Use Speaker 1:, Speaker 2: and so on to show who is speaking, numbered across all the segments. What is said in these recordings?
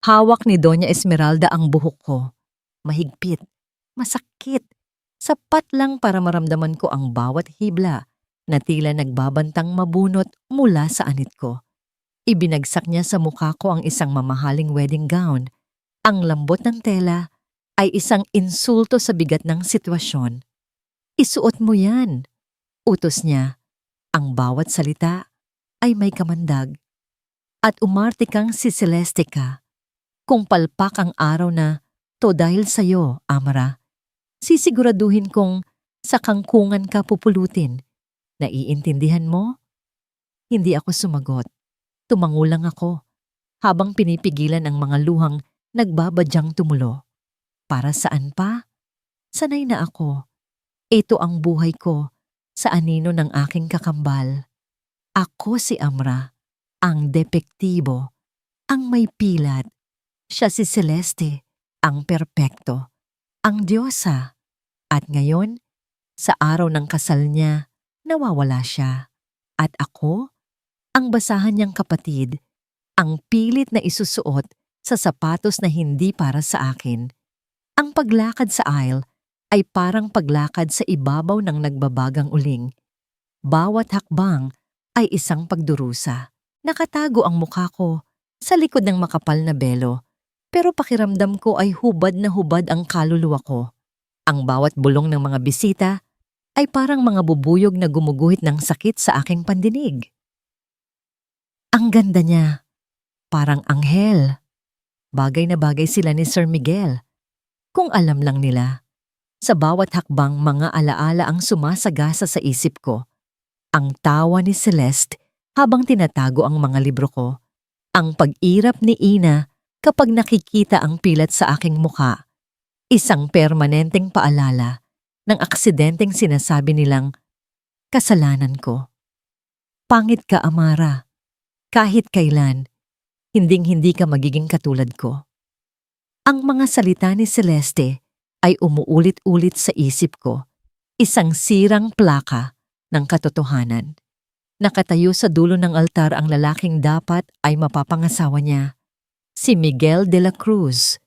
Speaker 1: Hawak ni Doña Esmeralda ang buhok ko. Mahigpit, masakit, sapat lang para maramdaman ko ang bawat hibla na tila nagbabantang mabunot mula sa anit ko. Ibinagsak niya sa mukha ko ang isang mamahaling wedding gown. Ang lambot ng tela ay isang insulto sa bigat ng sitwasyon. Isuot mo yan, utos niya. Ang bawat salita ay may kamandag. At umarte kang si Celeste ka. Kung palpak ang araw na to dahil sa'yo, Amara, sisiguraduhin kong sa kangkungan ka pupulutin. Naiintindihan mo? Hindi ako sumagot. Tumango lang ako habang pinipigilan ang mga luhang nagbabadyang tumulo. Para saan pa? Sanay na ako. Ito ang buhay ko sa anino ng aking kakambal. Ako si Amra, ang depektibo, ang may pilat. Siya si Celeste, ang perpekto, ang diyosa. At ngayon, sa araw ng kasal niya, nawawala siya. At ako, ang basahan niyang kapatid, ang pilit na isusuot sa sapatos na hindi para sa akin. Ang paglakad sa aisle ay parang paglakad sa ibabaw ng nagbabagang uling. Bawat hakbang ay isang pagdurusa. Nakatago ang mukha ko sa likod ng makapal na belo, pero pakiramdam ko ay hubad na hubad ang kaluluwa ko. Ang bawat bulong ng mga bisita ay parang mga bubuyog na gumuguhit ng sakit sa aking pandinig. Ang ganda niya, parang anghel. Bagay na bagay sila ni Sir Miguel. Kung alam lang nila, sa bawat hakbang mga alaala ang sumasagasa sa isip ko. Ang tawa ni Celeste habang tinatago ang mga libro ko. Ang pag-irap ni Ina kapag nakikita ang pilat sa aking mukha. Isang permanenteng paalala ng aksidenteng sinasabi nilang kasalanan ko. Pangit ka, Amara. Kahit kailan, hinding-hindi ka magiging katulad ko. Ang mga salita ni Celeste ay umuulit-ulit sa isip ko. Isang sirang plaka ng katotohanan. Nakatayo sa dulo ng altar ang lalaking dapat ay mapapangasawa niya. Si Miguel de la Cruz.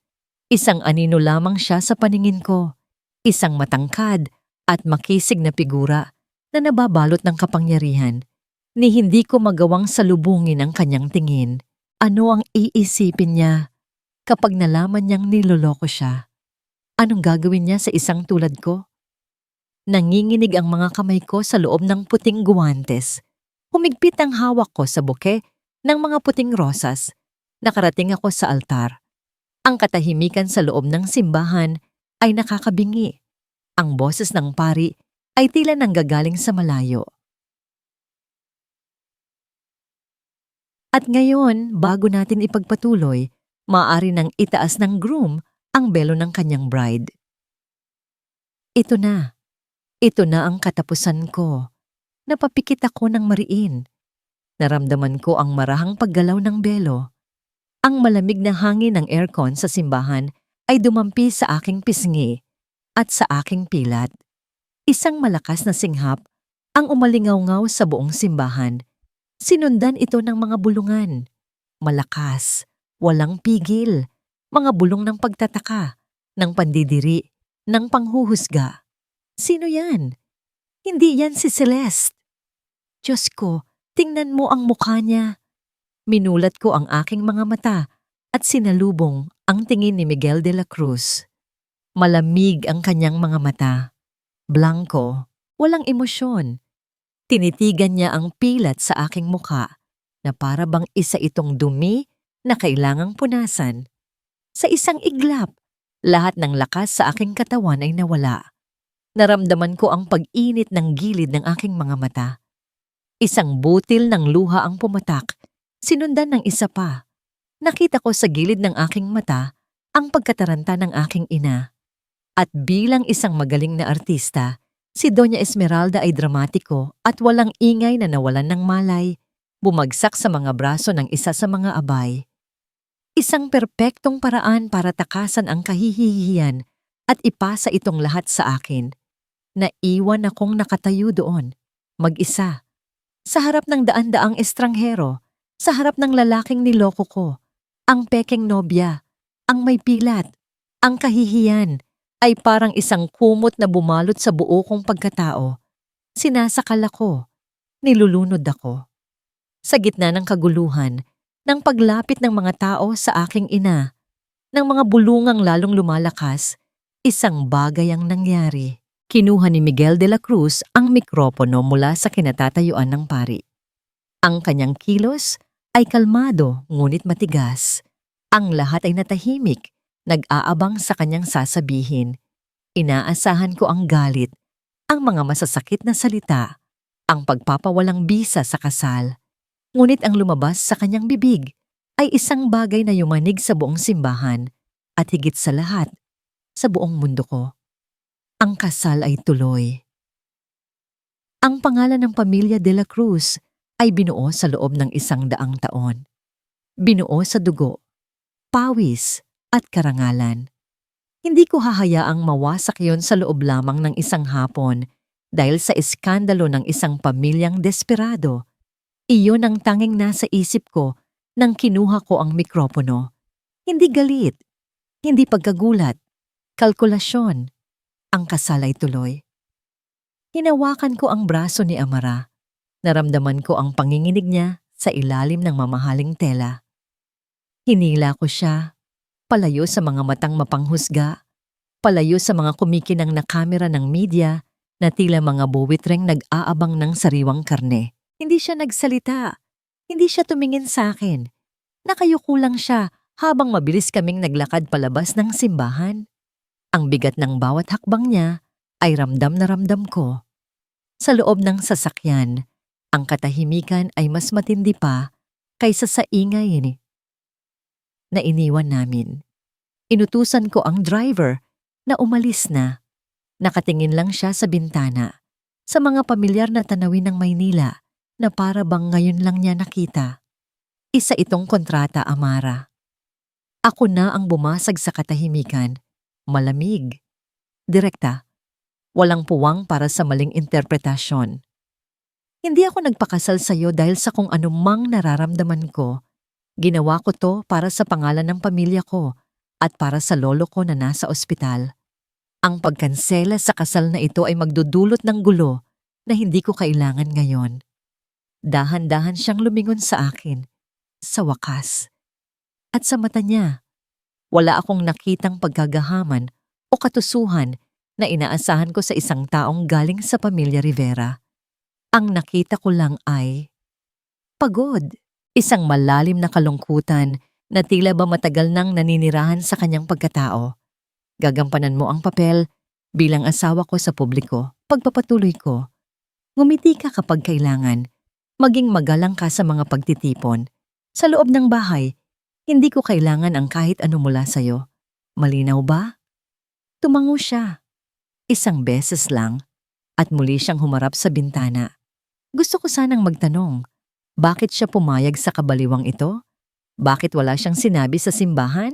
Speaker 1: Isang anino lamang siya sa paningin ko. Isang matangkad at makisig na figura na nababalot ng kapangyarihan. Ni hindi ko magawang salubungin ang kanyang tingin. Ano ang iisipin niya kapag nalaman niyang niloloko siya? Anong gagawin niya sa isang tulad ko? Nanginginig ang mga kamay ko sa loob ng puting guwantes. Humigpit ang hawak ko sa buke ng mga puting rosas. Nakarating ako sa altar. Ang katahimikan sa loob ng simbahan ay nakakabingi. Ang boses ng pari ay tila nanggagaling sa malayo. At ngayon, bago natin ipagpatuloy, maaari nang itaas ng groom ang belo ng kanyang bride. Ito na. Ito na ang katapusan ko. Napapikit ako ng mariin. Naramdaman ko ang marahang paggalaw ng belo. Ang malamig na hangin ng aircon sa simbahan ay dumampi sa aking pisngi at sa aking pilat. Isang malakas na singhap ang umalingaw-ngaw sa buong simbahan. Sinundan ito ng mga bulungan. Malakas, walang pigil, mga bulong ng pagtataka, ng pandidiri, ng panghuhusga. Sino yan? Hindi yan si Celeste. Diyos ko, tingnan mo ang mukha niya. Minulat ko ang aking mga mata at sinalubong ang tingin ni Miguel de la Cruz. Malamig ang kanyang mga mata. Blanco, walang emosyon. Tinitigan niya ang pilat sa aking mukha na para bang isa itong dumi na kailangang punasan. Sa isang iglap, lahat ng lakas sa aking katawan ay nawala. Naramdaman ko ang pag-init ng gilid ng aking mga mata. Isang butil ng luha ang pumatak, sinundan ng isa pa. Nakita ko sa gilid ng aking mata ang pagkataranta ng aking ina. At bilang isang magaling na artista, si Doña Esmeralda ay dramatiko at walang ingay na nawalan ng malay, bumagsak sa mga braso ng isa sa mga abay. Isang perpektong paraan para takasan ang kahihihiyan at ipasa itong lahat sa akin. Naiwan akong nakatayo doon, mag-isa, sa harap ng daan-daang estranghero, sa harap ng lalaking niloko ko, Ang pekeng nobya, ang may pilat, ang kahihiyan ay parang isang kumot na bumalot sa buo kong pagkatao. Sinasakal ako, nilulunod ako. Sa gitna ng kaguluhan, ng paglapit ng mga tao sa aking ina, ng mga bulungang lalong lumalakas, isang bagay ang nangyari. Kinuha ni Miguel de la Cruz ang mikropono mula sa kinatatayuan ng pari. Ang kanyang kilos ay kalmado ngunit matigas. Ang lahat ay natahimik, nag-aabang sa kanyang sasabihin. Inaasahan ko ang galit, ang mga masasakit na salita, ang pagpapawalang bisa sa kasal. Ngunit ang lumabas sa kanyang bibig ay isang bagay na yumanig sa buong simbahan at higit sa lahat, sa buong mundo ko. Ang kasal ay tuloy. Ang pangalan ng pamilya de la Cruz ay binuo sa loob ng 100 taon. Binuo sa dugo, pawis at karangalan. Hindi ko hahayaang mawasak yon sa loob lamang ng isang hapon dahil sa iskandalo ng isang pamilyang desperado. Iyon ang tanging nasa isip ko nang kinuha ko ang mikropono. Hindi galit, hindi pagkagulat, kalkulasyon. Ang kasal ay tuloy. Hinawakan ko ang braso ni Amara. Naramdaman ko ang panginginig niya sa ilalim ng mamahaling tela. Hinila ko siya, palayo sa mga matang mapanghusga, palayo sa mga kumikinang na kamera ng media na tila mga buwitreng nag-aabang ng sariwang karne. Hindi siya nagsalita. Hindi siya tumingin sa akin. Nakayuko lang siya habang mabilis kaming naglakad palabas ng simbahan. Ang bigat ng bawat hakbang niya ay ramdam na ramdam ko. Sa loob ng sasakyan, ang katahimikan ay mas matindi pa kaysa sa ingay na iniwan namin. Inutusan ko ang driver na umalis na. Nakatingin lang siya sa bintana, sa mga pamilyar na tanawin ng Maynila na para bang ngayon lang niya nakita. Isa itong kontrata, Amara. Ako na ang bumasag sa katahimikan, malamig, direkta, walang puwang para sa maling interpretasyon. Hindi ako nagpakasal sa iyo dahil sa kung anumang nararamdaman ko. Ginawa ko to para sa pangalan ng pamilya ko at para sa lolo ko na nasa ospital. Ang pagkansela sa kasal na ito ay magdudulot ng gulo na hindi ko kailangan ngayon. Dahan-dahan siyang lumingon sa akin, sa wakas. At sa mata niya, wala akong nakitang pagkagahaman o katusuhan na inaasahan ko sa isang taong galing sa pamilya Rivera. Ang nakita ko lang ay pagod, isang malalim na kalungkutan na tila ba matagal nang naninirahan sa kanyang pagkatao. Gagampanan mo ang papel bilang asawa ko sa publiko, pagpapatuloy ko. Ngumiti ka kapag kailangan. Maging magalang ka sa mga pagtitipon. Sa loob ng bahay, hindi ko kailangan ang kahit ano mula sa'yo. Malinaw ba? Tumango siya. Isang beses lang, at muli siyang humarap sa bintana. Gusto ko sanang magtanong, bakit siya pumayag sa kabaliwang ito? Bakit wala siyang sinabi sa simbahan?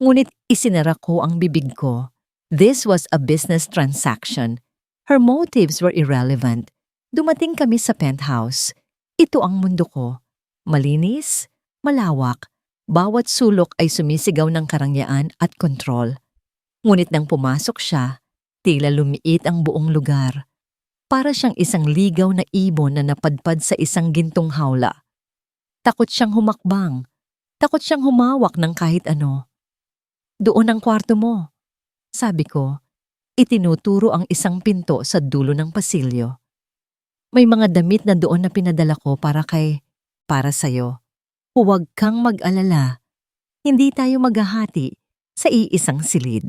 Speaker 1: Ngunit isinara ko ang bibig ko. This was a business transaction. Her motives were irrelevant. Dumating kami sa penthouse. Ito ang mundo ko. Malinis, malawak, bawat sulok ay sumisigaw ng karangyaan at kontrol. Ngunit nang pumasok siya, tila lumiit ang buong lugar. Para siyang isang ligaw na ibon na napadpad sa isang gintong hawla. Takot siyang humakbang. Takot siyang humawak ng kahit ano. Doon ang kwarto mo, sabi ko. Itinuturo ang isang pinto sa dulo ng pasilyo. May mga damit na doon na pinadala ko para sa'yo. Huwag kang mag-alala. Hindi tayo maghahati sa iisang silid.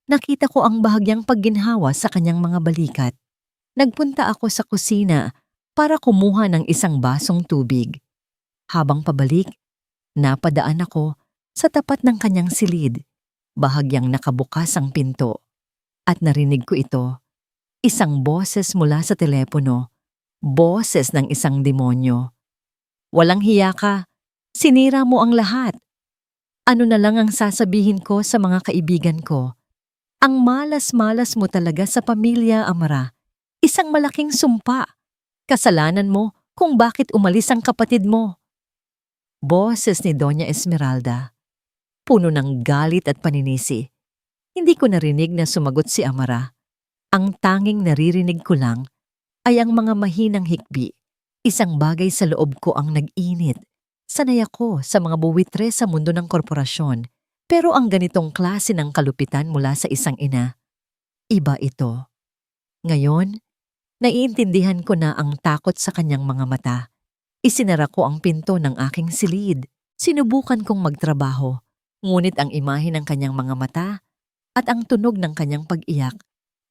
Speaker 1: Nakita ko ang bahagyang pagginhawa sa kanyang mga balikat. Nagpunta ako sa kusina para kumuha ng isang basong tubig. Habang pabalik, napadaan ako sa tapat ng kanyang silid. Bahagyang nakabukas ang pinto. At narinig ko ito. Isang boses mula sa telepono. Boses ng isang demonyo. Walang hiya ka. Sinira mo ang lahat. Ano na lang ang sasabihin ko sa mga kaibigan ko? Ang malas-malas mo talaga sa pamilya, Amara. Isang malaking sumpa. Kasalanan mo kung bakit umalis ang kapatid mo. Boses ni Doña Esmeralda, puno ng galit at paninisi. Hindi ko narinig na sumagot si Amara. Ang tanging naririnig ko lang ay ang mga mahinang hikbi. Isang bagay sa loob ko ang nag-init. Sanay ako sa mga buwitre sa mundo ng korporasyon, pero ang ganitong klase ng kalupitan mula sa isang ina, iba ito. Ngayon, naiintindihan ko na ang takot sa kanyang mga mata. Isinara ko ang pinto ng aking silid. Sinubukan kong magtrabaho, ngunit ang imahe ng kanyang mga mata at ang tunog ng kanyang pag-iyak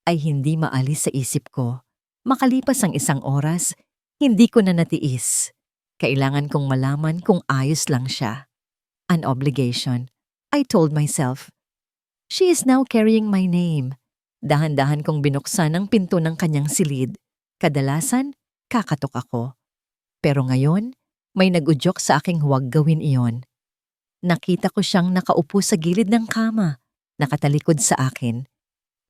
Speaker 1: ay hindi maalis sa isip ko. Makalipas ang isang oras, hindi ko na natiis. Kailangan kong malaman kung ayos lang siya. An obligation, I told myself. She is now carrying my name. Dahan-dahan kong binuksan ang pinto ng kanyang silid. Kadalasan, kakatok ako. Pero ngayon, may nag-udyok sa aking huwag gawin iyon. Nakita ko siyang nakaupo sa gilid ng kama, nakatalikod sa akin.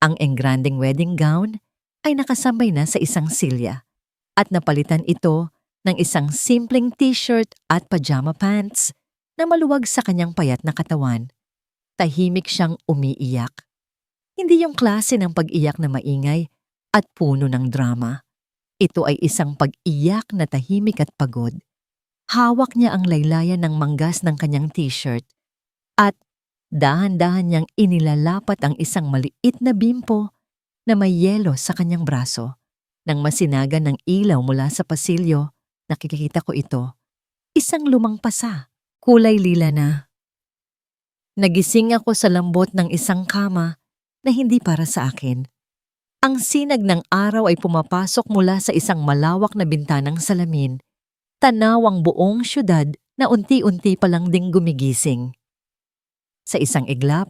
Speaker 1: Ang engranding wedding gown ay nakasambay na sa isang silya at napalitan ito ng isang simpleng t-shirt at pajama pants na maluwag sa kanyang payat na katawan. Tahimik siyang umiiyak. Hindi yung klase ng pag-iyak na maingay at puno ng drama. Ito ay isang pag-iyak na tahimik at pagod. Hawak niya ang laylayan ng manggas ng kanyang t-shirt at dahan-dahan niyang inilalapat ang isang maliit na bimpo na may yelo sa kanyang braso. Nang masinagan ng ilaw mula sa pasilyo, nakikita ko ito. Isang lumang pasa, kulay lila na. Nagising ako sa lambot ng isang kama na hindi para sa akin. Ang sinag ng araw ay pumapasok mula sa isang malawak na bintanang salamin. Tanaw ang buong syudad na unti-unti pa lang ding gumigising. Sa isang iglap,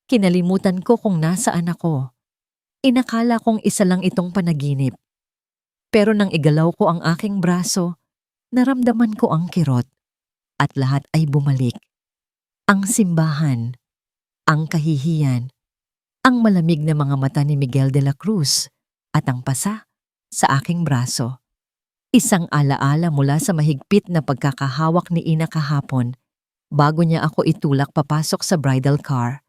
Speaker 1: kinalimutan ko kung nasaan ako. Inakala kong isa lang itong panaginip. Pero nang igalaw ko ang aking braso, naramdaman ko ang kirot at lahat ay bumalik. Ang simbahan, ang kahihiyan, ang malamig na mga mata ni Miguel de la Cruz at ang pasa sa aking braso. Isang alaala mula sa mahigpit na pagkakahawak ni Ina kahapon bago niya ako itulak papasok sa bridal car.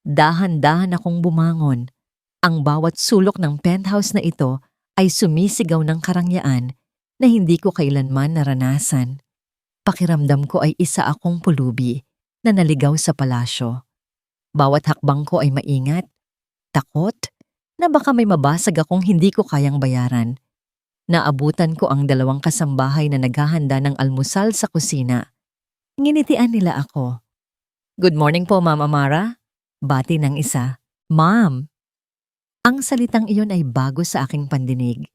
Speaker 1: Dahan-dahan akong bumangon. Ang bawat sulok ng penthouse na ito ay sumisigaw ng karangyaan na hindi ko kailanman naranasan. Pakiramdam ko ay isa akong pulubi na naligaw sa palasyo. Bawat hakbang ko ay maingat, takot, na baka may mabasag akong hindi ko kayang bayaran. Naabutan ko ang dalawang kasambahay na naghahanda ng almusal sa kusina. Nginitian nila ako. "Good morning po, Ma'am Amara." Bati ng isa. "Ma'am." Ang salitang iyon ay bago sa aking pandinig.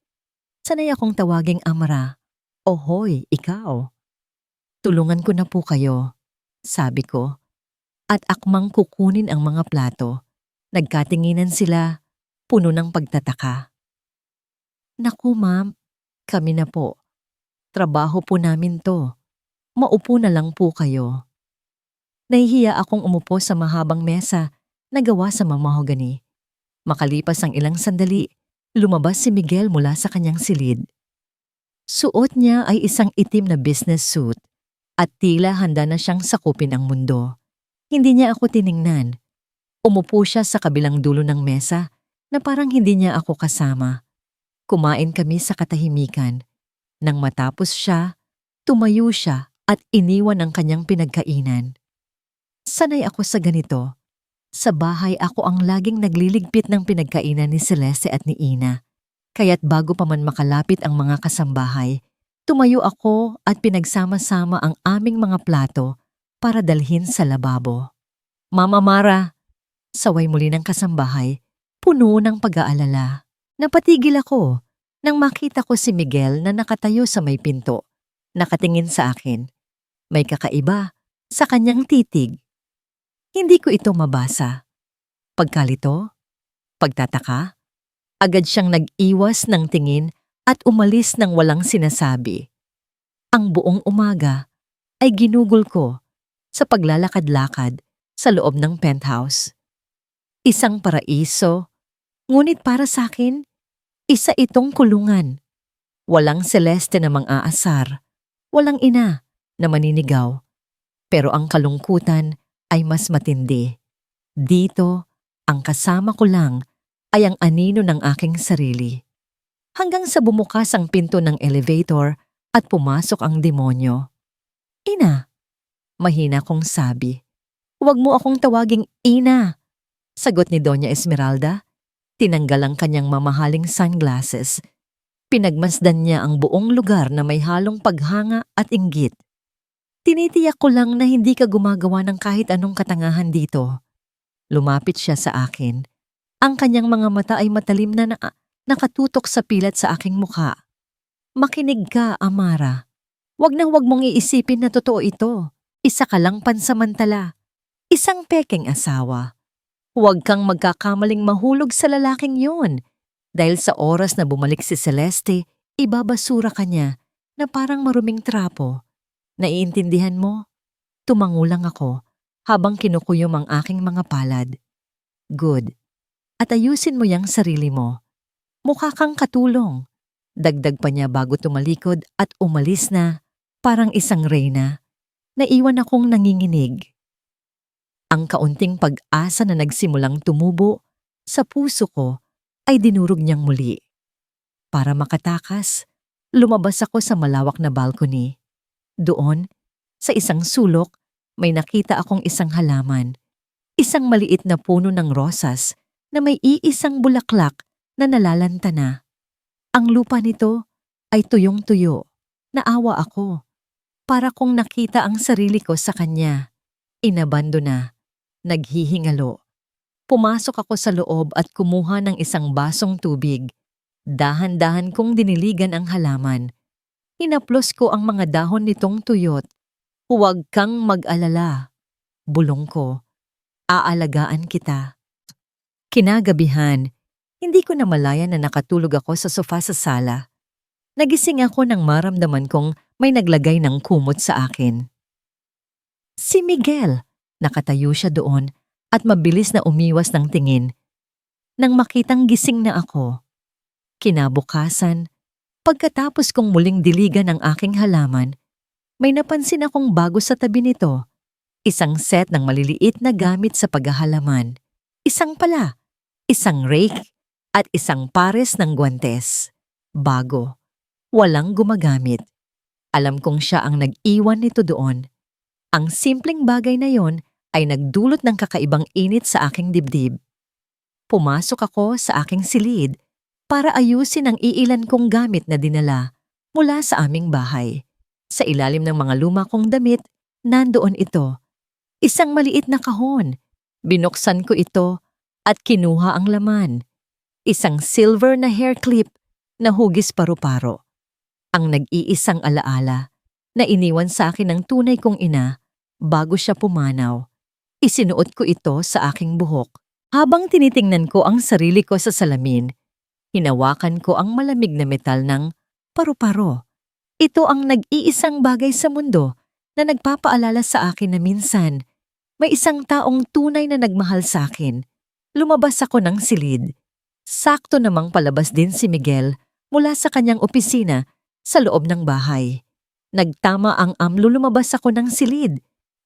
Speaker 1: Sanay akong tawaging Amara. "Ohoy, ikaw." "Tulungan ko na po kayo," sabi ko. At akmang kukunin ang mga plato. Nagkatinginan sila, puno ng pagtataka. "Naku ma'am, kami na po. Trabaho po namin to. Maupo na lang po kayo." Nahihiya akong umupo sa mahabang mesa na gawa sa mamahogani. Makalipas ang ilang sandali, lumabas si Miguel mula sa kanyang silid. Suot niya ay isang itim na business suit at tila handa na siyang sakupin ang mundo. Hindi niya ako tiningnan. Umupo siya sa kabilang dulo ng mesa na parang hindi niya ako kasama. Kumain kami sa katahimikan. Nang matapos siya, tumayo siya at iniwan ang kanyang pinagkainan. Sanay ako sa ganito. Sa bahay ako ang laging nagliligpit ng pinagkainan ni Celeste at ni Ina. Kaya't bago pa man makalapit ang mga kasambahay, tumayo ako at pinagsama-sama ang aming mga plato para dalhin sa lababo. "Mama Mara," saway muli ng kasambahay, puno ng pag-aalala. Napatigil ako nang makita ko si Miguel na nakatayo sa may pinto, nakatingin sa akin. May kakaiba sa kanyang titig. Hindi ko ito mabasa. Pagkalito? Pagtataka? Agad siyang nag-iwas ng tingin at umalis ng walang sinasabi. Ang buong umaga ay ginugol ko sa paglalakad-lakad sa loob ng penthouse. Isang paraiso, ngunit para sa akin, isa itong kulungan. Walang Celeste na mang-aasar, walang ina na maninigaw, Pero ang kalungkutan ay mas matindi. Dito, ang kasama ko lang ay ang anino ng aking sarili. Hanggang sa bumukas ang pinto ng elevator at pumasok ang demonyo. Ina, mahina kong sabi. Huwag mo akong tawaging ina. Sagot ni Doña Esmeralda. Tinanggal ang kanyang mamahaling sunglasses. Pinagmasdan niya ang buong lugar na may halong paghanga at inggit. Tinitiyak ko lang na hindi ka gumagawa ng kahit anong katangahan dito. Lumapit siya sa akin. Ang kanyang mga mata ay matalim na nakatutok sa pilat sa aking mukha. Makinig ka, Amara. Huwag mong iisipin na totoo ito. Isa ka lang pansamantala. Isang pekeng asawa. Huwag kang magkakamaling mahulog sa lalaking yun. Dahil sa oras na bumalik si Celeste, ibabasura ka niya na parang maruming trapo. Naiintindihan mo? Tumangulang ako habang kinukuyom ang aking mga palad. Good. At ayusin mo yang sarili mo. Mukha kang katulong. Dagdag pa niya bago tumalikod at umalis na parang isang reyna. Naiwan akong nanginginig. Ang kaunting pag-asa na nagsimulang tumubo sa puso ko ay dinurog niyang muli. Para makatakas, lumabas ako sa malawak na balcony. Doon, sa isang sulok, may nakita akong isang halaman. Isang maliit na puno ng rosas na may iisang bulaklak na nalalanta na. Ang lupa nito ay tuyong-tuyo. Naawa ako. Para kong nakita ang sarili ko sa kanya. Inabando na. Naghihingalo. Pumasok ako sa loob at kumuha ng isang basong tubig. Dahan-dahan kong diniligan ang halaman. Hinaplos ko ang mga dahon nitong tuyot. Huwag kang mag-alala. Bulong ko. Aalagaan kita. Kinagabihan, hindi ko namalayan na nakatulog ako sa sofa sa sala. Nagising ako nang maramdaman kong may naglagay ng kumot sa akin. Si Miguel. Nakatayo siya doon at mabilis na umiwas ng tingin. Nang makitang gising na ako. Kinabukasan, pagkatapos kong muling diligan ang aking halaman, may napansin akong bago sa tabi nito. Isang set ng maliliit na gamit sa paghahalaman. Isang pala, isang rake at isang pares ng guwantes. Bago, walang gumagamit. Alam kong siya ang nag-iwan nito doon. Ang simpleng bagay na yon ay nagdulot ng kakaibang init sa aking dibdib. Pumasok ako sa aking silid para ayusin ang iilan kong gamit na dinala mula sa aming bahay. Sa ilalim ng mga luma kong damit, nandoon ito. Isang maliit na kahon. Binuksan ko ito at kinuha ang laman. Isang silver na hair clip na hugis paru-paro. Ang nag-iisang alaala na iniwan sa akin ng tunay kong ina bago siya pumanaw. Isinuot ko ito sa aking buhok. Habang tinitingnan ko ang sarili ko sa salamin, hinawakan ko ang malamig na metal ng paru-paro. Ito ang nag-iisang bagay sa mundo na nagpapaalala sa akin na minsan may isang taong tunay na nagmahal sa akin. Lumabas ako ng silid. Sakto namang palabas din si Miguel mula sa kanyang opisina sa loob ng bahay. Nagtama ang lumabas ako ng silid.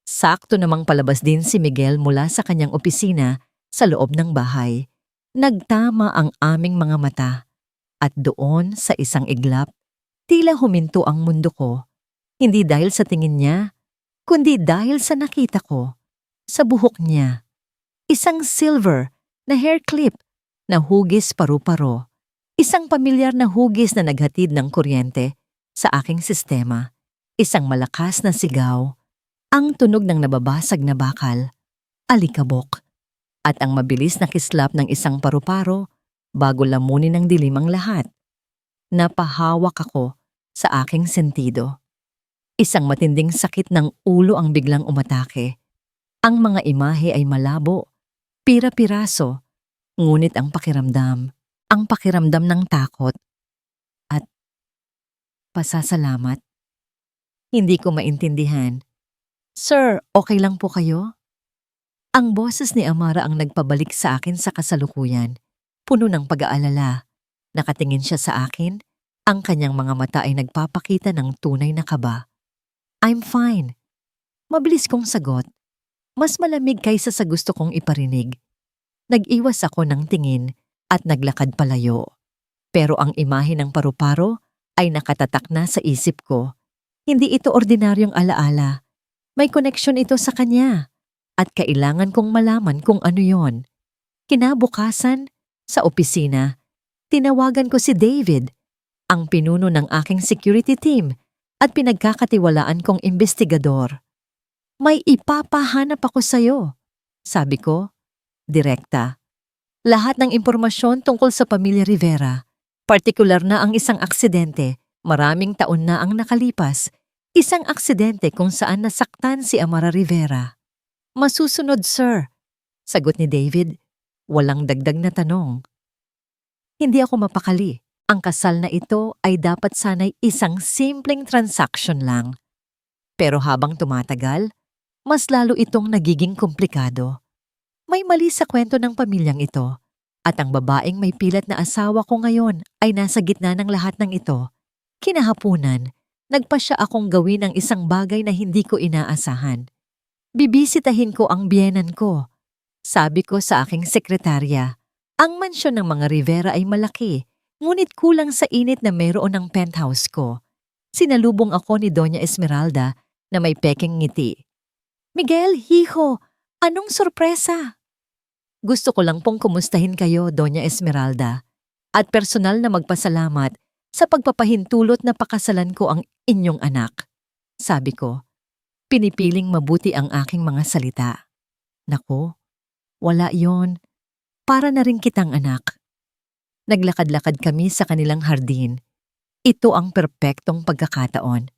Speaker 1: Sakto namang palabas din si Miguel mula sa kanyang opisina sa loob ng bahay. Nagtama ang aming mga mata. At doon sa isang iglap, tila huminto ang mundo ko. Hindi dahil sa tingin niya, kundi dahil sa nakita ko. Sa buhok niya. Isang silver na hair clip na hugis paru-paro. Isang pamilyar na hugis na naghatid ng kuryente sa aking sistema. Isang malakas na sigaw. Ang tunog ng nababasag na bakal, alikabok, at ang mabilis na kislap ng isang paru-paro bago lamunin ng dilim ang lahat. Napahawak ako sa aking sentido. Isang matinding sakit ng ulo ang biglang umatake. Ang mga imahe ay malabo, pira-piraso, ngunit ang pakiramdam ng takot at pasasalamat. Hindi ko maintindihan. Sir, okay lang po kayo? Ang boses ni Amara ang nagpabalik sa akin sa kasalukuyan. Puno ng pag-aalala. Nakatingin siya sa akin. Ang kanyang mga mata ay nagpapakita ng tunay na kaba. I'm fine. Mabilis kong sagot, mas malamig kaysa sa gusto kong iparinig. Nag-iwas ako ng tingin at naglakad palayo. Pero ang imahe ng paru-paro ay nakatatak na sa isip ko. Hindi ito ordinaryong alaala. May koneksyon ito sa kanya at kailangan kong malaman kung ano yon. Kinabukasan, sa opisina, tinawagan ko si David, ang pinuno ng aking security team at pinagkakatiwalaan kong investigador. May ipapahanap ako sa'yo, sabi ko, direkta. Lahat ng impormasyon tungkol sa pamilya Rivera, partikular na ang isang aksidente, maraming taon na ang nakalipas, isang aksidente kung saan nasaktan si Amara Rivera. Masusunod, sir, sagot ni David, walang dagdag na tanong. Hindi ako mapakali. Ang kasal na ito ay dapat sana'y isang simpleng transaction lang. Pero habang tumatagal, mas lalo itong nagiging komplikado. May mali sa kwento ng pamilyang ito at ang babaeng may pilat na asawa ko ngayon ay nasa gitna ng lahat ng ito. Kinahapunan, nagpasya akong gawin ang isang bagay na hindi ko inaasahan. Bibisitahin ko ang biyenan ko. Sabi ko sa aking sekretarya, ang mansyon ng mga Rivera ay malaki, ngunit kulang sa init na mayroon ng penthouse ko. Sinalubong ako ni Doña Esmeralda na may peking ngiti. Miguel, hijo, anong sorpresa? Gusto ko lang pong kumustahin kayo, Doña Esmeralda, at personal na magpasalamat sa pagpapahintulot na pakasalan ko ang inyong anak. Sabi ko, pinipiling mabuti ang aking mga salita. Naku, wala yon. Para na rin kitang anak. Naglakad-lakad kami sa kanilang hardin. Ito ang perpektong pagkakataon.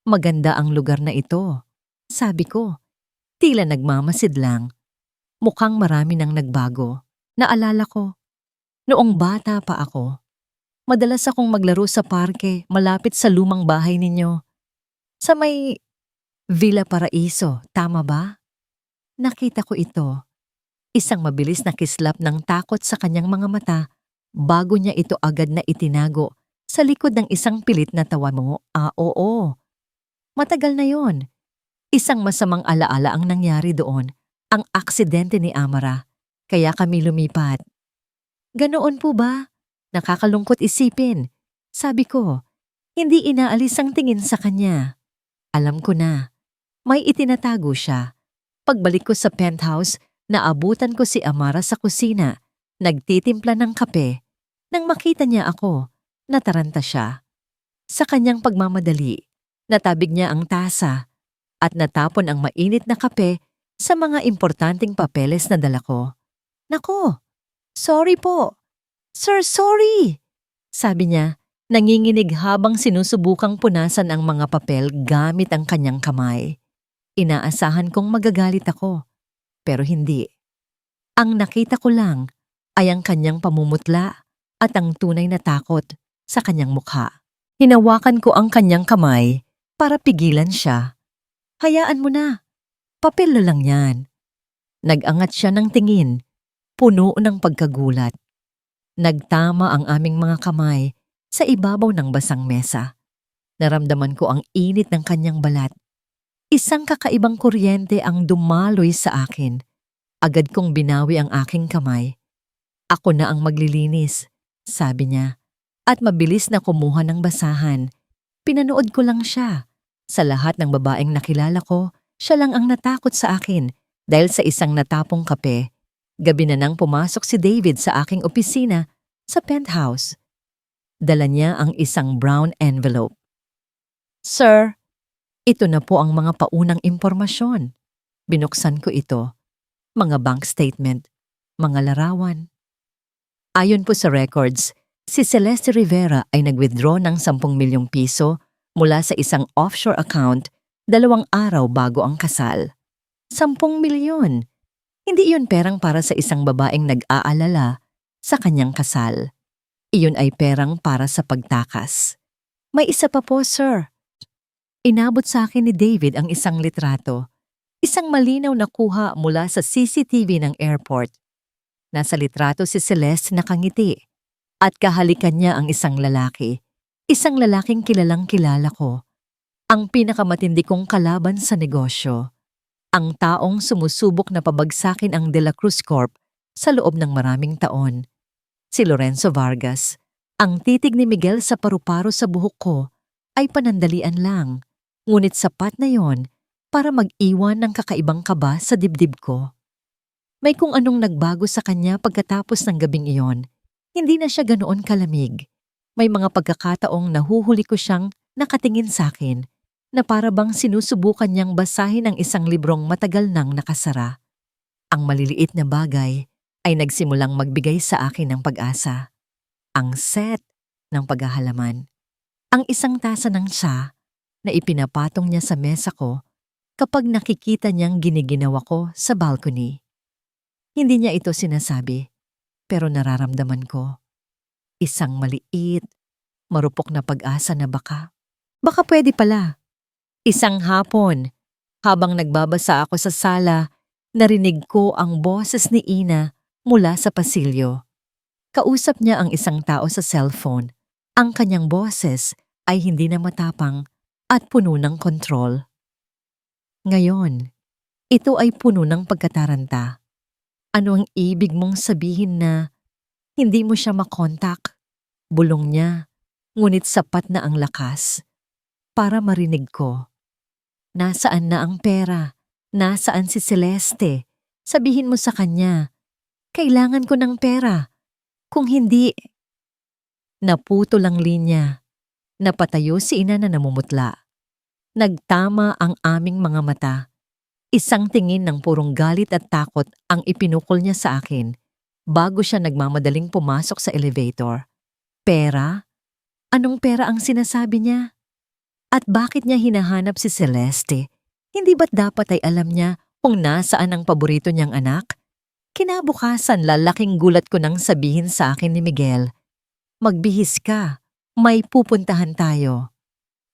Speaker 1: Maganda ang lugar na ito, sabi ko. Tila nagmamasid lang. Mukhang marami nang nagbago. Naalala ko, noong bata pa ako, madalas akong maglaro sa parke malapit sa lumang bahay ninyo. Sa may Villa Paraiso, tama ba? Nakita ko ito. Isang mabilis na kislap ng takot sa kanyang mga mata bago niya ito agad na itinago sa likod ng isang pilit na tawa mo. Oo. Matagal na yon. Isang masamang alaala ang nangyari doon, ang aksidente ni Amara, kaya kami lumipat. Ganoon po ba? Nakakalungkot isipin. Sabi ko, hindi inaalis ang tingin sa kanya. Alam ko na, may itinatago siya. Pagbalik ko sa penthouse, naabutan ko si Amara sa kusina, nagtitimpla ng kape. Nang makita niya ako, nataranta siya. Sa kanyang pagmamadali, natabig niya ang tasa at natapon ang mainit na kape sa mga importanteng papeles na dala ko. Nako, sorry po. Sir, sorry! Sabi niya, nanginginig habang sinusubukang punasan ang mga papel gamit ang kanyang kamay. Inaasahan kong magagalit ako. Pero hindi. Ang nakita ko lang ay ang kanyang pamumutla at ang tunay na takot sa kanyang mukha. Hinawakan ko ang kanyang kamay para pigilan siya. Hayaan mo na. Papel na lang yan. Nag-angat siya ng tingin, puno ng pagkagulat. Nagtama ang aming mga kamay sa ibabaw ng basang mesa. Naramdaman ko ang init ng kanyang balat. Isang kakaibang kuryente ang dumaloy sa akin. Agad kong binawi ang aking kamay. Ako na ang maglilinis, sabi niya. At mabilis na kumuha ng basahan. Pinanood ko lang siya. Sa lahat ng babaeng nakilala ko, siya lang ang natakot sa akin dahil sa isang natapong kape. Gabi na nang pumasok si David sa aking opisina sa penthouse. Dala niya ang isang brown envelope. Sir, ito na po ang mga paunang impormasyon. Binuksan ko ito. Mga bank statement, mga larawan. Ayon po sa records, si Celeste Rivera ay nag-withdraw ng 10 milyong piso mula sa isang offshore account 2 araw bago ang kasal. 10 milyon. Hindi iyon perang para sa isang babaeng nag-aalala sa kanyang kasal. Iyon ay perang para sa pagtakas. May isa pa po, sir. Inabot sa akin ni David ang isang litrato. Isang malinaw na kuha mula sa CCTV ng airport. Nasa litrato si Celeste nakangiti at kahalikan niya ang isang lalaki. Isang lalaking kilalang kilala ko. Ang pinakamatindi kong kalaban sa negosyo. Ang taong sumusubok na pabagsakin ang De La Cruz Corp sa loob ng maraming taon. Si Lorenzo Vargas. Ang titig ni Miguel sa paru-paro sa buhok ko ay panandalian lang, ngunit sapat na yon para mag-iwan ng kakaibang kaba sa dibdib ko. May kung anong nagbago sa kanya pagkatapos ng gabing iyon. Hindi na siya ganoon kalamig. May mga pagkakataong nahuhuli ko siyang nakatingin sa akin na para bang sinusubukan niyang basahin ang isang librong matagal nang nakasara. Ang maliliit na bagay ay nagsimulang magbigay sa akin ng pag-asa. Ang set ng paghahalaman. Ang isang tasa ng tsa na ipinapatong niya sa mesa ko kapag nakikita niyang giniginawa ko sa balcony. Hindi niya ito sinasabi, pero nararamdaman ko. Isang maliit, marupok na pag-asa na baka pwede pala. Isang hapon, habang nagbabasa ako sa sala, narinig ko ang boses ni Ina mula sa pasilyo. Kausap niya ang isang tao sa cellphone. Ang kanyang boses ay hindi na matapang at puno ng kontrol. Ngayon, ito ay puno ng pagkataranta. Ano ang ibig mong sabihin na hindi mo siya makontak? Bulong niya, ngunit sapat na ang lakas para marinig ko. Nasaan na ang pera? Nasaan si Celeste? Sabihin mo sa kanya, kailangan ko ng pera. Kung hindi, naputo lang linya. Napatayo si Ina na namumutla. Nagtama ang aming mga mata. Isang tingin ng purong galit at takot ang ipinukol niya sa akin bago siya nagmamadaling pumasok sa elevator. Pera? Anong pera ang sinasabi niya? At bakit niya hinahanap si Celeste? Hindi ba't dapat ay alam niya kung nasaan ang paborito niyang anak? Kinabukasan lalaking gulat ko nang sabihin sa akin ni Miguel, "Magbihis ka, may pupuntahan tayo."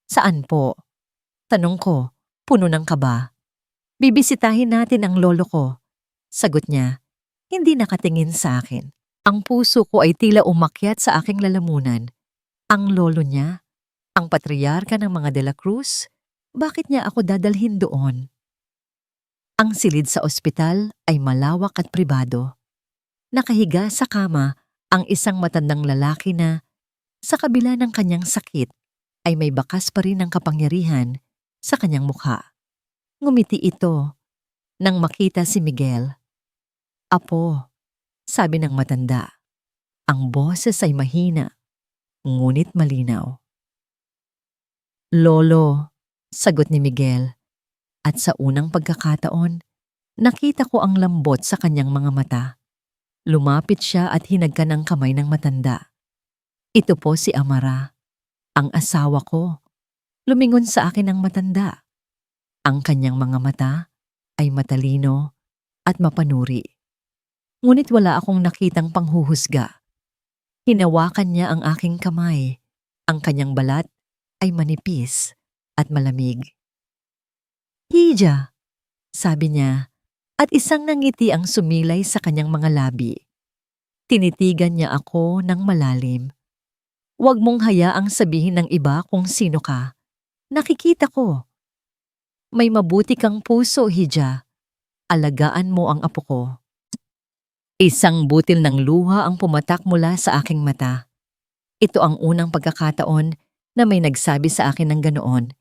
Speaker 1: "Saan po?" Tanong ko, puno ng kaba. "Bibisitahin natin ang lolo ko." Sagot niya, hindi nakatingin sa akin. Ang puso ko ay tila umakyat sa aking lalamunan. Ang lolo niya? Ang patriarka ng mga De La Cruz? Bakit niya ako dadalhin doon? Ang silid sa ospital ay malawak at pribado. Nakahiga sa kama ang isang matandang lalaki na, sa kabila ng kanyang sakit, ay may bakas pa rin ng kapangyarihan sa kanyang mukha. Ngumiti ito nang makita si Miguel. "Apo," sabi ng matanda. Ang boses ay mahina, ngunit malinaw. "Lolo," sagot ni Miguel. At sa unang pagkakataon, nakita ko ang lambot sa kanyang mga mata. Lumapit siya at hinagka ng kamay ng matanda. "Ito po si Amara, ang asawa ko." Lumingon sa akin ang matanda. Ang kanyang mga mata ay matalino at mapanuri. Ngunit wala akong nakitang panghuhusga. Hinawakan niya ang aking kamay. Ang kanyang balat ay manipis at malamig. "Hija," sabi niya, at isang ngiti ang sumilay sa kanyang mga labi. Tinitigan niya ako ng malalim. "Huwag mong hayaang sabihin ng iba kung sino ka. Nakikita ko. May mabuti kang puso, Hija. Alagaan mo ang apo ko." Isang butil ng luha ang pumatak mula sa aking mata. Ito ang unang pagkakataon na may nagsabi sa akin ng ganoon.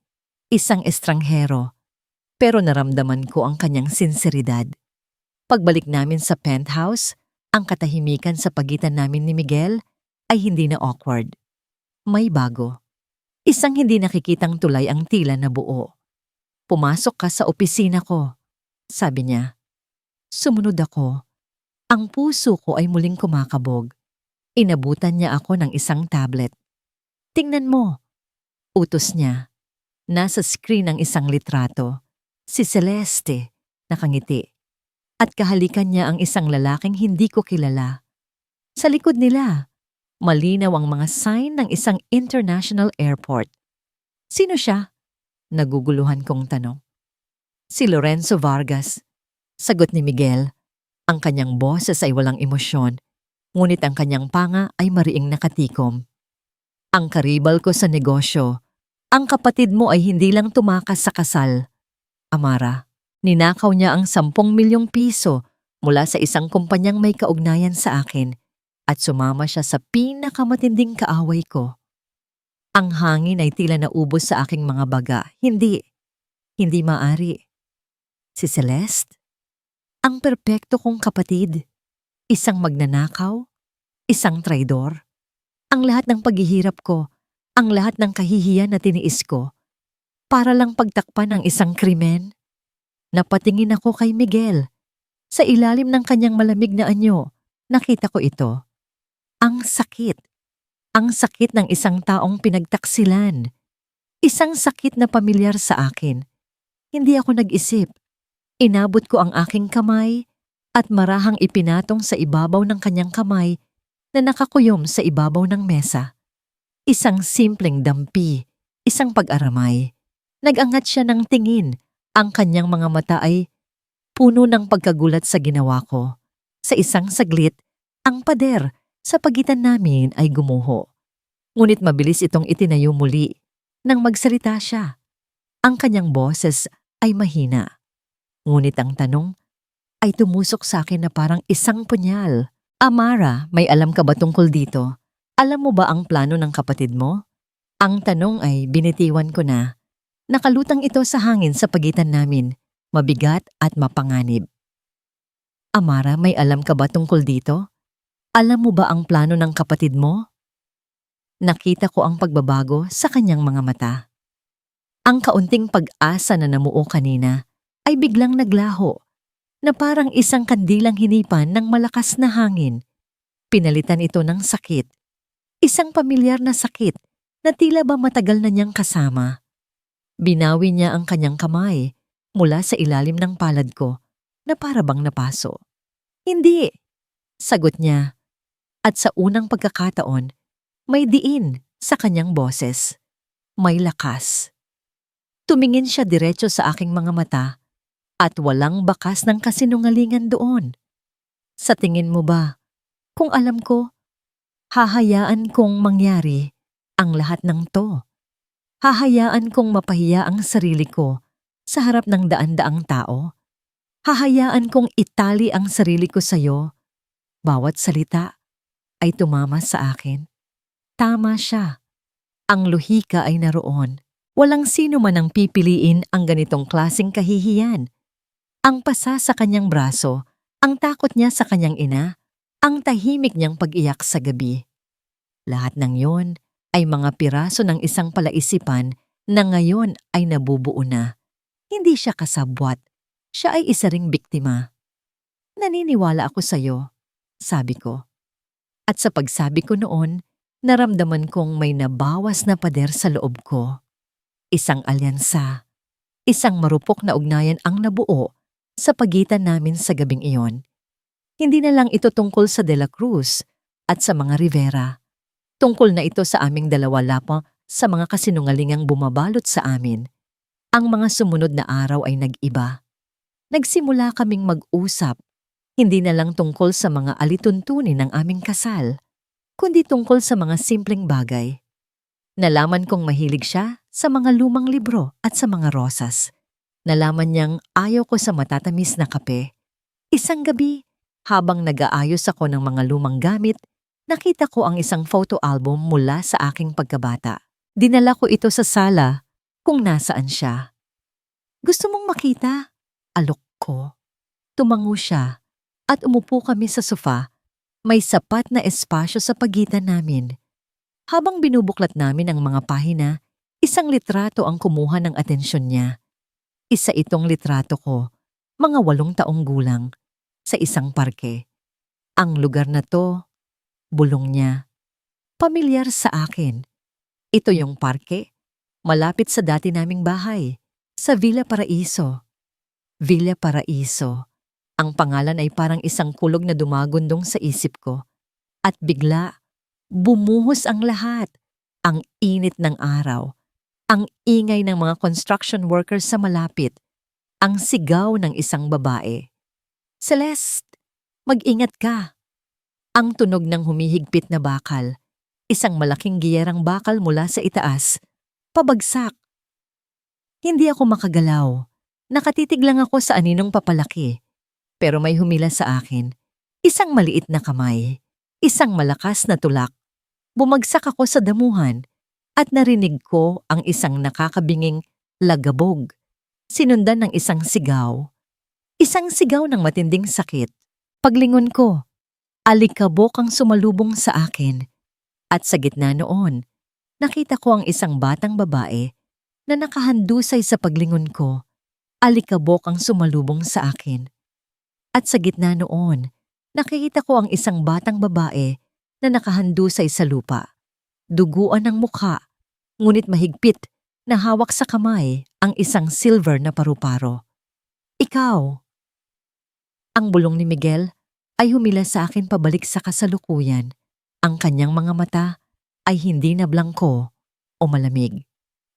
Speaker 1: Isang estranghero. Pero naramdaman ko ang kanyang sinseridad. Pagbalik namin sa penthouse, ang katahimikan sa pagitan namin ni Miguel ay hindi na awkward. May bago. Isang hindi nakikitang tulay ang tila na buo. "Pumasok ka sa opisina ko," sabi niya. Sumunod ako. Ang puso ko ay muling kumakabog. Inabutan niya ako ng isang tablet. "Tingnan mo," utos niya. Nasa screen ang isang litrato. Si Celeste, nakangiti. At kahalikan niya ang isang lalaking hindi ko kilala. Sa likod nila, malinaw ang mga sign ng isang international airport. "Sino siya?" Naguguluhan kong tanong. "Si Lorenzo Vargas," sagot ni Miguel. Ang kanyang boses ay walang emosyon, ngunit ang kanyang panga ay mariing nakatikom. "Ang karibal ko sa negosyo, Ang kapatid mo ay hindi lang tumakas sa kasal, Amara. Ninakaw niya ang 10 milyong piso mula sa isang kumpanyang may kaugnayan sa akin at sumama siya sa pinakamatinding kaaway ko. Ang hangin ay tila naubos sa aking mga baga. Hindi maari. Si Celeste, ang perpekto kong kapatid, isang magnanakaw, isang traidor. Ang lahat ng paghihirap ko, ang lahat ng kahihiyan na tiniis ko, para lang pagtakpan ang isang krimen. Napatingin ako kay Miguel. Sa ilalim ng kanyang malamig na anyo, nakita ko ito. Ang sakit. Ang sakit ng isang taong pinagtaksilan. Isang sakit na pamilyar sa akin. Hindi ako nag-isip. Inabot ko ang aking kamay at marahang ipinatong sa ibabaw ng kanyang kamay na nakakuyom sa ibabaw ng mesa. Isang simpleng dampi, isang pag-aramay. Nag-angat siya ng tingin. Ang kanyang mga mata ay puno ng pagkagulat sa ginawa ko. Sa isang saglit, ang pader sa pagitan namin ay gumuho. Ngunit mabilis itong itinayo muli nang magsalita siya. Ang kanyang boses ay mahina. Ngunit ang tanong ay tumusok sa akin na parang isang punyal. Amara, may alam ka ba tungkol dito? Alam mo ba ang plano ng kapatid mo? Ang tanong ay binitiwan ko na. Nakalutang ito sa hangin sa pagitan namin, mabigat at mapanganib. Amara, may alam ka ba tungkol dito? Alam mo ba ang plano ng kapatid mo? Nakita ko ang pagbabago sa kanyang mga mata. Ang kaunting pag-asa na namuo kanina ay biglang naglaho, na parang isang kandilang hinipan ng malakas na hangin. Pinalitan ito ng sakit. Isang pamilyar na sakit na tila ba matagal na niyang kasama. Binawi niya ang kanyang kamay mula sa ilalim ng palad ko na para bang napaso. Hindi, sagot niya. At sa unang pagkakataon, may diin sa kanyang boses. May lakas. Tumingin siya diretso sa aking mga mata at walang bakas ng kasinungalingan doon. Sa tingin mo ba, kung alam ko, hahayaan kong mangyari ang lahat ng to? Hahayaan kong mapahiya ang sarili ko sa harap ng daan-daang tao? Hahayaan kong itali ang sarili ko sa'yo? Bawat salita ay tumama sa akin. Tama siya. Ang lohika ay naroon. Walang sino man ang pipiliin ang ganitong klaseng kahihiyan. Ang pasa sa kanyang braso, ang takot niya sa kanyang ina, ang tahimik niyang pag-iyak sa gabi. Lahat ng yon ay mga piraso ng isang palaisipan na ngayon ay nabubuo na. Hindi siya kasabwat. Siya ay isa ring biktima. Naniniwala ako sa'yo, sabi ko. At sa pagsabi ko noon, naramdaman kong may nabawas na pader sa loob ko. Isang alyansa, isang marupok na ugnayan ang nabuo sa pagitan namin sa gabing iyon. Hindi na lang ito tungkol sa De La Cruz at sa mga Rivera. Tungkol na ito sa aming dalawa lamang sa mga kasinungalingang bumabalot sa amin. Ang mga sumunod na araw ay nag-iba. Nagsimula kaming mag-usap, hindi na lang tungkol sa mga alituntunin ng aming kasal, kundi tungkol sa mga simpleng bagay. Nalaman kong mahilig siya sa mga lumang libro at sa mga rosas. Nalaman niyang ayaw ko sa matatamis na kape. Isang gabi, habang nag-aayos ako ng mga lumang gamit, nakita ko ang isang photo album mula sa aking pagkabata. Dinala ko ito sa sala kung nasaan siya. Gusto mong makita? Alok ko. Tumango siya at umupo kami sa sofa. May sapat na espasyo sa pagitan namin. Habang binubuklat namin ang mga pahina, isang litrato ang kumuha ng atensyon niya. Isa itong litrato ko, mga 8 taong gulang, sa isang parke. Ang lugar na to, bulong niya, pamilyar sa akin. Ito yung parke, malapit sa dati naming bahay, sa Villa Paraiso. Villa Paraiso. Ang pangalan ay parang isang kulog na dumagundong sa isip ko. At bigla, bumuhos ang lahat. Ang init ng araw, ang ingay ng mga construction workers sa malapit, ang sigaw ng isang babae. Celeste, mag-ingat ka. Ang tunog ng humihigpit na bakal, isang malaking giyerang bakal mula sa itaas, Pabagsak. Hindi ako makagalaw. Nakatitig lang ako sa aninong papalaki. Pero may humila sa akin. Isang maliit na kamay. Isang malakas na tulak. Bumagsak ako sa damuhan at narinig ko ang isang nakakabinging lagabog. Sinundan ng isang sigaw. Isang sigaw ng matinding sakit. Paglingon ko, alikabok ang sumalubong sa akin. At sa gitna noon, nakita ko ang isang batang babae na nakahandusay sa paglingon ko. Alikabok ang sumalubong sa akin. At sa gitna noon, nakikita ko ang isang batang babae na nakahandusay sa lupa. Duguan ang mukha, ngunit mahigpit na hawak sa kamay ang isang silver na paru-paro. Ikaw! Ang bulong ni Miguel ay humila sa akin pabalik sa kasalukuyan. Ang kanyang mga mata ay hindi na blangko o malamig.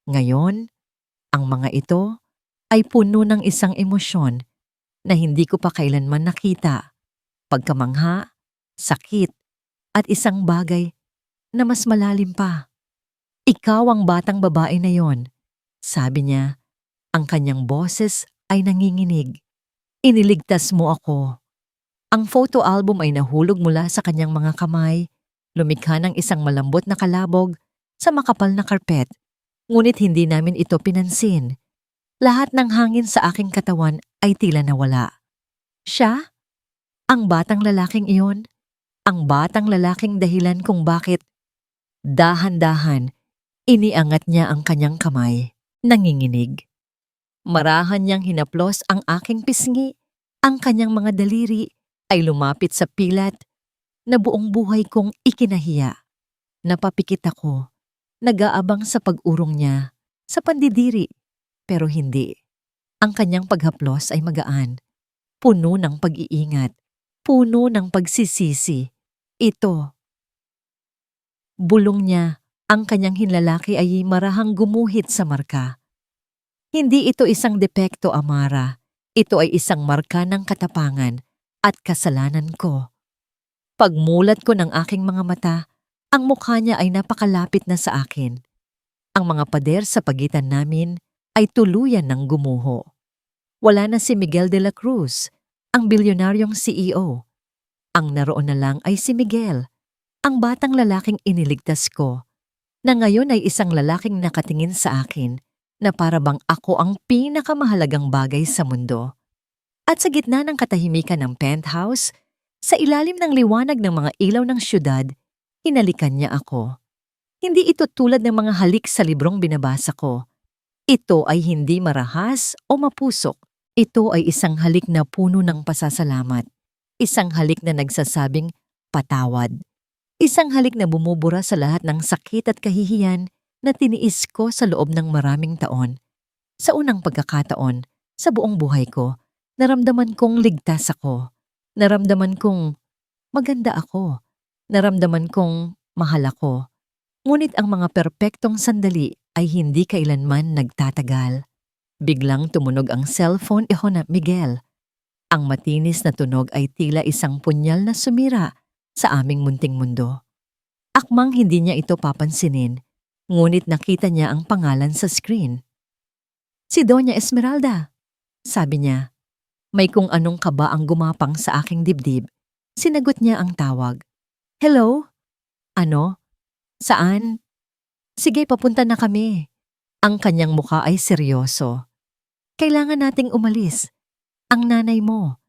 Speaker 1: Ngayon, ang mga ito ay puno ng isang emosyon na hindi ko pa kailanman nakita. Pagkamangha, sakit, at isang bagay na mas malalim pa. Ikaw ang batang babae na yon, sabi niya. Ang kanyang boses ay nanginginig. Iniligtas mo ako. Ang photo album ay nahulog mula sa kanyang mga kamay, lumikha ng isang malambot na kalabog sa makapal na karpet. Ngunit hindi namin ito pinansin. Lahat ng hangin sa aking katawan ay tila nawala. Siya? Ang batang lalaking iyon? Ang batang lalaking dahilan kung bakit dahan-dahan iniangat niya ang kanyang kamay, nanginginig. Marahan niyang hinaplos ang aking pisngi, ang kanyang mga daliri ay lumapit sa pilat na buong buhay kong ikinahiya. Napapikit ako, nag-aabang sa pag-urong niya, sa pandidiri, pero hindi. Ang kanyang paghaplos ay magaan, puno ng pag-iingat, puno ng pagsisisi. Ito. Bulong niya, ang kanyang hinlalaki ay marahang gumuhit sa marka. Hindi ito isang depekto, Amara. Ito ay isang marka ng katapangan at kasalanan ko. Pagmulat ko ng aking mga mata, ang mukha niya ay napakalapit na sa akin. Ang mga pader sa pagitan namin ay tuluyan ng gumuho. Wala na si Miguel de la Cruz, ang bilyonaryong CEO. Ang naroon na lang ay si Miguel, ang batang lalaking iniligtas ko, na ngayon ay isang lalaking nakatingin sa akin na para bang ako ang pinakamahalagang bagay sa mundo. At sa gitna ng katahimikan ng penthouse, sa ilalim ng liwanag ng mga ilaw ng syudad, hinalikan niya ako. Hindi ito tulad ng mga halik sa librong binabasa ko. Ito ay hindi marahas o mapusok. Ito ay isang halik na puno ng pasasalamat. Isang halik na nagsasabing patawad. Isang halik na bumubura sa lahat ng sakit at kahihiyan na tiniis ko sa loob ng maraming taon. Sa unang pagkakataon, sa buong buhay ko, naramdaman kong ligtas ako. Naramdaman kong maganda ako. Naramdaman kong mahal ako. Ngunit ang mga perpektong sandali ay hindi kailanman nagtatagal. Biglang tumunog ang cellphone ni Miguel. Ang matinis na tunog ay tila isang punyal na sumira sa aming munting mundo. Akmang hindi niya ito papansinin, ngunit nakita niya ang pangalan sa screen. Si Doña Esmeralda, sabi niya. May kung anong kaba ang gumapang sa aking dibdib. Sinagot niya ang tawag. Hello? Ano? Saan? Sige, papunta na kami. Ang kanyang mukha ay seryoso. Kailangan nating umalis. Ang nanay mo.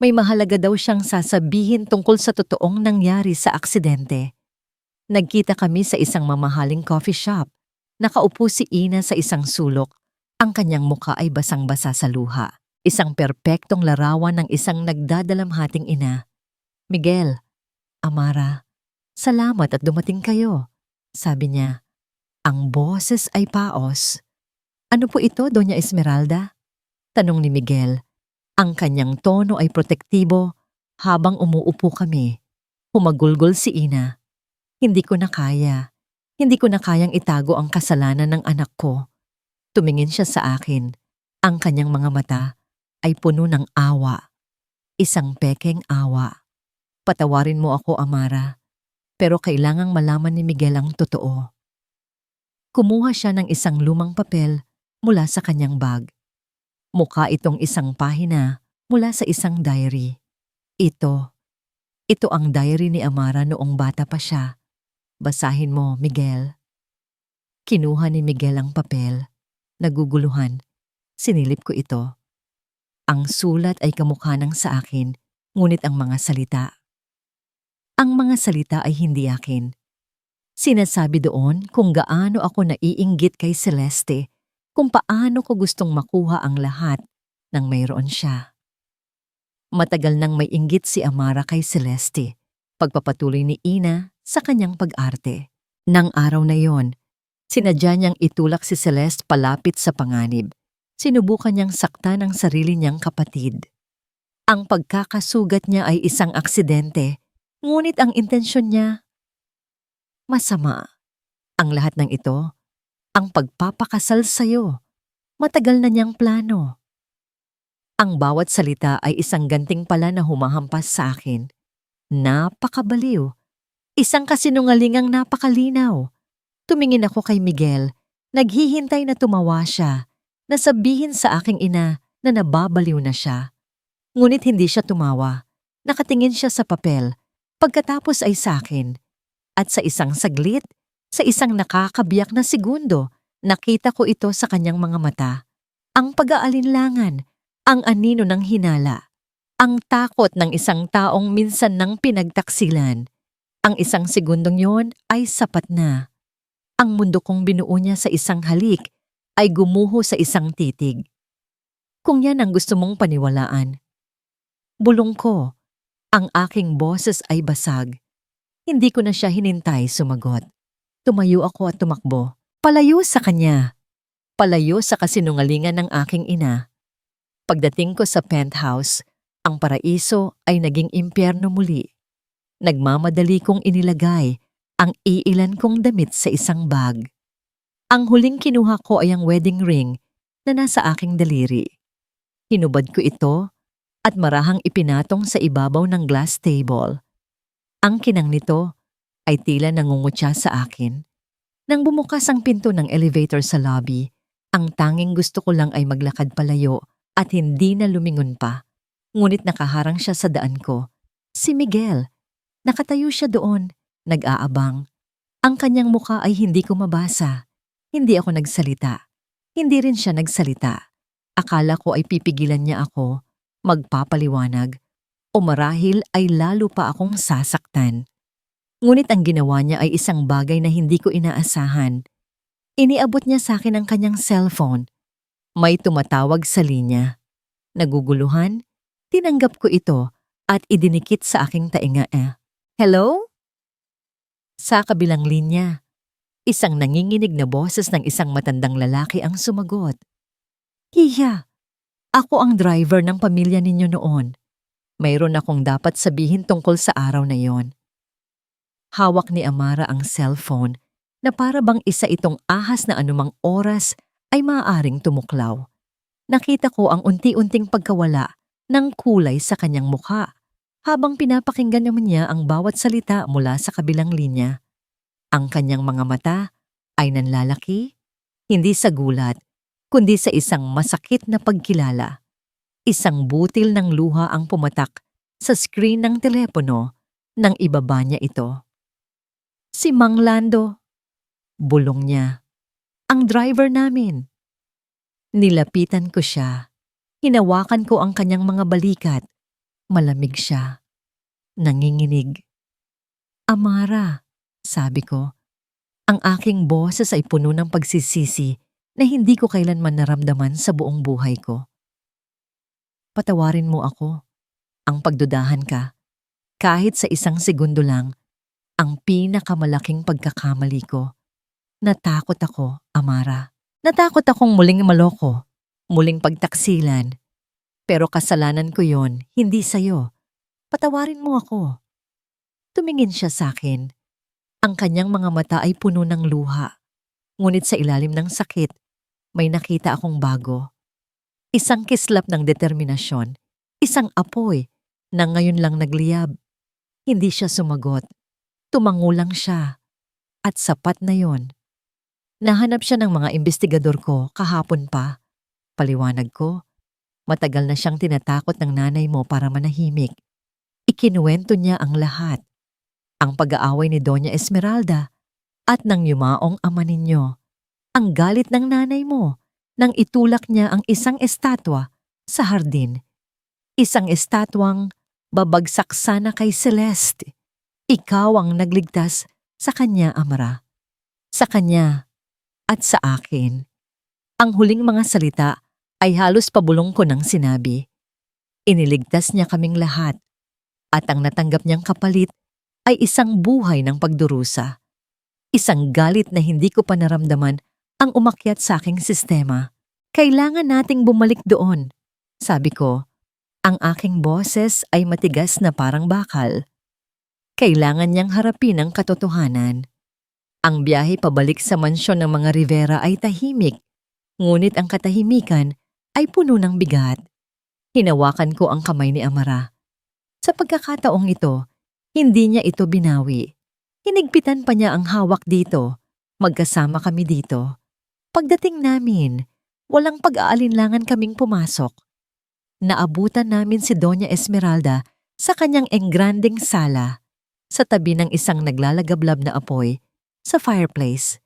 Speaker 1: May mahalaga daw siyang sasabihin tungkol sa totoong nangyari sa aksidente. Nagkita kami sa isang mamahaling coffee shop. Nakaupo si Ina sa isang sulok. Ang kanyang mukha ay basang-basa sa luha. Isang perpektong larawan ng isang nagdadalamhating ina. Miguel, Amara, salamat at dumating kayo, sabi niya. Ang boses ay paos. Ano po ito, Doña Esmeralda? Tanong ni Miguel. Ang kanyang tono ay protektibo habang umuupo kami. Humagulgol si Ina. Hindi ko na kaya. Hindi ko na kayang itago ang kasalanan ng anak ko. Tumingin siya sa akin. Ang kanyang mga mata ay puno ng awa. Isang pekeng awa. Patawarin mo ako, Amara. Pero kailangang malaman ni Miguel ang totoo. Kumuha siya ng isang lumang papel mula sa kanyang bag. Mukha itong isang pahina mula sa isang diary. Ito ang diary ni Amara noong bata pa siya. Basahin mo, Miguel. Kinuha ni Miguel ang papel. Naguguluhan. Sinilip ko ito. Ang sulat ay kamukha ng sa akin, ngunit ang mga salita. Ang mga salita ay hindi akin. Sinasabi doon kung gaano ako naiinggit kay Celeste, kung paano ko gustong makuha ang lahat nang mayroon siya. Matagal nang may inggit si Amara kay Celeste, pagpapatuloy ni Ina sa kanyang pag-arte. Nang araw na yon, sinadya niyang itulak si Celeste palapit sa panganib. Sinubukan niyang saktan ang sarili niyang kapatid. Ang pagkakasugat niya ay isang aksidente, ngunit ang intensyon niya, masama. Ang lahat ng ito, ang pagpapakasal sa'yo, matagal na niyang plano. Ang bawat salita ay isang gantimpala na humahampas sa akin. Napakabaliw. Isang kasinungalingang napakalinaw. Tumingin ako kay Miguel, naghihintay na tumawa siya, na sabihin sa aking ina na nababaliw na siya. Ngunit hindi siya tumawa. Nakatingin siya sa papel, pagkatapos ay sa akin. At sa isang saglit, sa isang nakakabiyak na segundo, nakita ko ito sa kanyang mga mata. Ang pag-aalinlangan, ang anino ng hinala, ang takot ng isang taong minsan nang pinagtaksilan. Ang isang segundong yon ay sapat na. Ang mundo kong binuo niya sa isang halik ay gumuho sa isang titig. Kung yan ang gusto mong paniwalaan. Bulong ko, ang aking boses ay basag. Hindi ko na siya hinintay sumagot. Tumayo ako at tumakbo. Palayo sa kanya. Palayo sa kasinungalingan ng aking ina. Pagdating ko sa penthouse, ang paraiso ay naging impyerno muli. Nagmamadali kong inilagay ang iilan kong damit sa isang bag. Ang huling kinuha ko ay ang wedding ring na nasa aking daliri. Hinubad ko ito at marahang ipinatong sa ibabaw ng glass table. Ang kinang nito ay tila nangungutya sa akin. Nang bumukas ang pinto ng elevator sa lobby, ang tanging gusto ko lang ay maglakad palayo at hindi na lumingon pa. Ngunit nakaharang siya sa daan ko. Si Miguel. Nakatayo siya doon, nag-aabang. Ang kanyang mukha ay hindi ko mabasa. Hindi ako nagsalita. Hindi rin siya nagsalita. Akala ko ay pipigilan niya ako, magpapaliwanag, o marahil ay lalo pa akong sasaktan. Ngunit ang ginawa niya ay isang bagay na hindi ko inaasahan. Iniabot niya sa akin ang kanyang cellphone. May tumatawag sa linya. Naguguluhan, tinanggap ko ito at idinikit sa aking tainga. Hello? Sa kabilang linya, isang nanginginig na boses ng isang matandang lalaki ang sumagot. Hiya, ako ang driver ng pamilya ninyo noon. Mayroon akong dapat sabihin tungkol sa araw na yon. Hawak ni Amara ang cellphone na para bang isa itong ahas na anumang oras ay maaaring tumuklaw. Nakita ko ang unti-unting pagkawala ng kulay sa kanyang mukha habang pinapakinggan naman niya ang bawat salita mula sa kabilang linya. Ang kanyang mga mata ay nanlalaki, hindi sa gulat, kundi sa isang masakit na pagkilala. Isang butil ng luha ang pumatak sa screen ng telepono nang ibaba niya ito. Si Mang Lando, bulong niya. Ang driver namin. Nilapitan ko siya. Hinawakan ko ang kanyang mga balikat. Malamig siya. Nanginginig. Amara, sabi ko. Ang aking boses ay puno ng pagsisisi na hindi ko kailanman naramdaman sa buong buhay ko. Patawarin mo ako. Ang pagdudahan ka. Kahit sa isang segundo lang, ang pinakamalaking pagkakamali ko. Natakot ako, Amara. Natakot akong muling maloko, muling pagtaksilan. Pero kasalanan ko yon, hindi sa'yo. Patawarin mo ako. Tumingin siya sa akin. Ang kanyang mga mata ay puno ng luha. Ngunit sa ilalim ng sakit, may nakita akong bago. Isang kislap ng determinasyon. Isang apoy na ngayon lang nagliyab. Hindi siya sumagot. Tumango lang siya. At sapat na yon. Nahanap siya ng mga investigador ko kahapon pa. Paliwanag ko, matagal na siyang tinatakot ng nanay mo para manahimik. Ikinuwento niya ang lahat. Ang pag-aaway ni Doña Esmeralda at ng yumaong ama ninyo. Ang galit ng nanay mo nang itulak niya ang isang estatwa sa hardin. Isang estatwang babagsak sana kay Celeste. Ikaw ang nagligtas sa kanya, Amara. Sa kanya at sa akin. Ang huling mga salita ay halos pabulong ko ng sinabi. Iniligtas niya kaming lahat at ang natanggap niyang kapalit ay isang buhay ng pagdurusa. Isang galit na hindi ko pa naramdaman ang umakyat sa aking sistema. Kailangan nating bumalik doon. Sabi ko, ang aking boses ay matigas na parang bakal. Kailangan niyang harapin ang katotohanan. Ang biyahe pabalik sa mansyon ng mga Rivera ay tahimik, ngunit ang katahimikan ay puno ng bigat. Hinawakan ko ang kamay ni Amara. Sa pagkakataong ito, hindi niya ito binawi. Hinigpitan pa niya ang hawak dito. Magkasama kami dito. Pagdating namin, walang pag-aalinlangan kaming pumasok. Naabutan namin si Doña Esmeralda sa kanyang engranding sala, sa tabi ng isang naglalagablab na apoy, sa fireplace.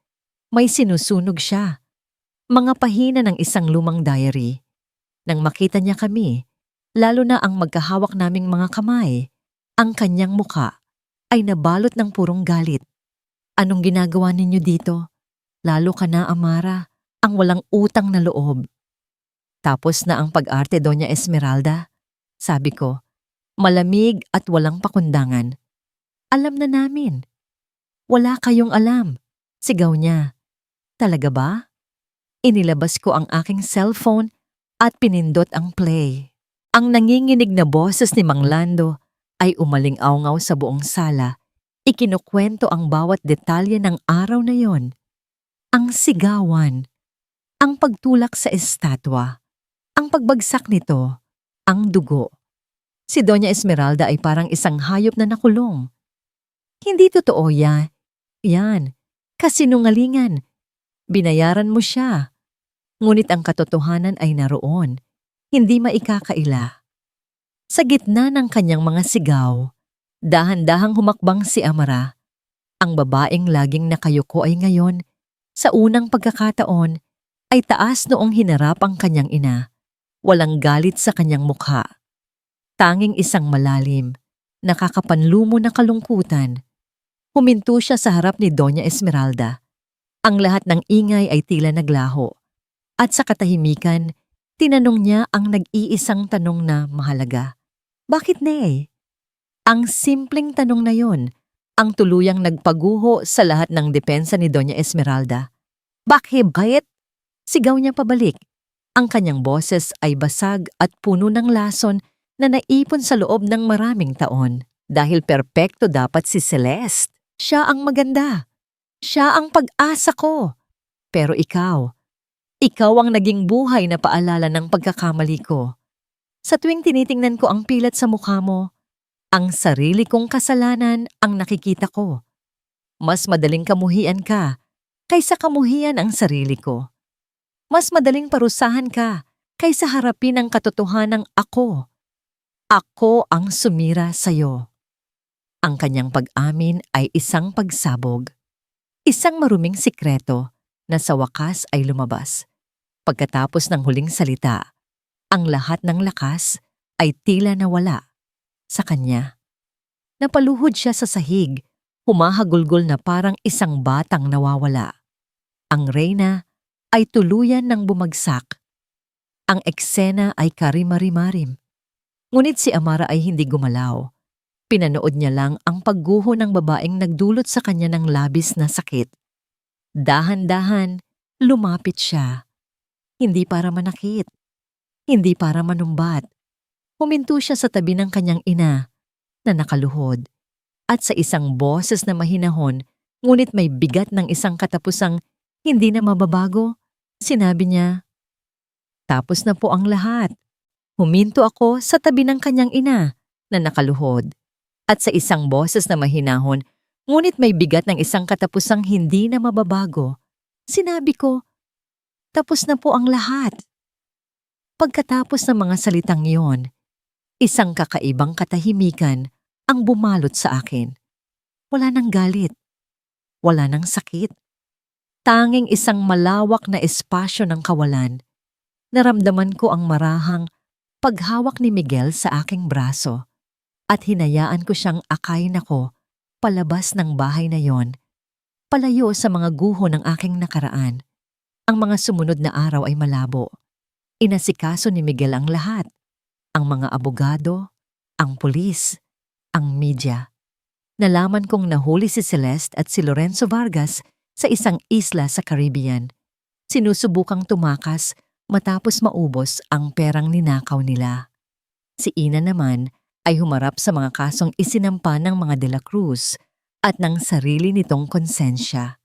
Speaker 1: May sinusunog siya. Mga pahina ng isang lumang diary. Nang makita niya kami, lalo na ang magkahawak naming mga kamay, ang kanyang muka ay nabalot ng purong galit. Anong ginagawa ninyo dito? Lalo ka na, Amara, ang walang utang na loob. Tapos na ang pag-arte, Doña Esmeralda. Sabi ko, malamig at walang pakundangan. Alam na namin. Wala kayong alam. Sigaw niya. Talaga ba? Inilabas ko ang aking cellphone at pinindot ang play. Ang nanginginig na boses ni Mang Lando ay umaling-awngaw sa buong sala. Ikinukwento ang bawat detalye ng araw na yon. Ang sigawan, ang pagtulak sa estatwa, ang pagbagsak nito, ang dugo. Si Doña Esmeralda ay parang isang hayop na nakulong. Hindi totoo yan. Yan, kasinungalingan. Binayaran mo siya. Ngunit ang katotohanan ay naroon, hindi maikakaila. Sa gitna ng kanyang mga sigaw, dahan-dahang humakbang si Amara. Ang babaeng laging nakayuko ay ngayon, sa unang pagkakataon, ay taas noong hinarap ang kanyang ina. Walang galit sa kanyang mukha. Tanging isang malalim, nakakapanlumo na kalungkutan. Huminto siya sa harap ni Doña Esmeralda. Ang lahat ng ingay ay tila naglaho. At sa katahimikan, tinanong niya ang nag-iisang tanong na mahalaga. Bakit, Nay? Ang simpleng tanong na yon, ang tuluyang nagpaguho sa lahat ng depensa ni Doña Esmeralda. Bakit? Sigaw niya pabalik. Ang kanyang boses ay basag at puno ng lason na naipon sa loob ng maraming taon. Dahil perpekto dapat si Celeste. Siya ang maganda. Siya ang pag-asa ko. Pero ikaw ang naging buhay na paalala ng pagkakamali ko. Sa tuwing tinitingnan ko ang pilat sa mukha mo, ang sarili kong kasalanan ang nakikita ko. Mas madaling kamuhian ka kaysa kamuhian ang sarili ko. Mas madaling parusahan ka kaysa harapin ang katotohanang ako. Ako ang sumira sa'yo. Ang kanyang pag-amin ay isang pagsabog. Isang maruming sikreto na sa wakas ay lumabas. Pagkatapos ng huling salita, ang lahat ng lakas ay tila nawala sa kanya. Napaluhod siya sa sahig, humahagulgol na parang isang batang nawawala. Ang reyna ay tuluyan ng bumagsak. Ang eksena ay karimari-marim. Ngunit si Amara ay hindi gumalaw. Pinanood niya lang ang pagguho ng babaeng nagdulot sa kanya ng labis na sakit. Dahan-dahan, lumapit siya. Hindi para manakit. Hindi para manumbat. Huminto siya sa tabi ng kanyang ina na nakaluhod. At sa isang boses na mahinahon, ngunit may bigat ng isang katapusang hindi na mababago, sinabi niya, "Tapos na po ang lahat." Huminto ako sa tabi ng kanyang ina na nakaluhod. At sa isang boses na mahinahon, ngunit may bigat ng isang katapusang hindi na mababago, Sinabi ko, tapos na po ang lahat. Pagkatapos ng mga salitang yon, isang kakaibang katahimikan ang bumalot sa akin. Wala nang galit, wala nang sakit. Tanging isang malawak na espasyo ng kawalan. Naramdaman ko ang marahang paghawak ni Miguel sa aking braso at hinayaan ko siyang akayin ako palabas ng bahay na yon, palayo sa mga guho ng aking nakaraan. Ang mga sumunod na araw ay malabo. Inasikaso ni Miguel ang lahat. Ang mga abogado, ang pulis, ang media. Nalaman kong nahuli si Celeste at si Lorenzo Vargas sa isang isla sa Caribbean. Sinusubukang tumakas matapos maubos ang perang ninakaw nila. Si Ina naman ay humarap sa mga kasong isinampa ng mga De La Cruz at ng sarili nitong konsensya.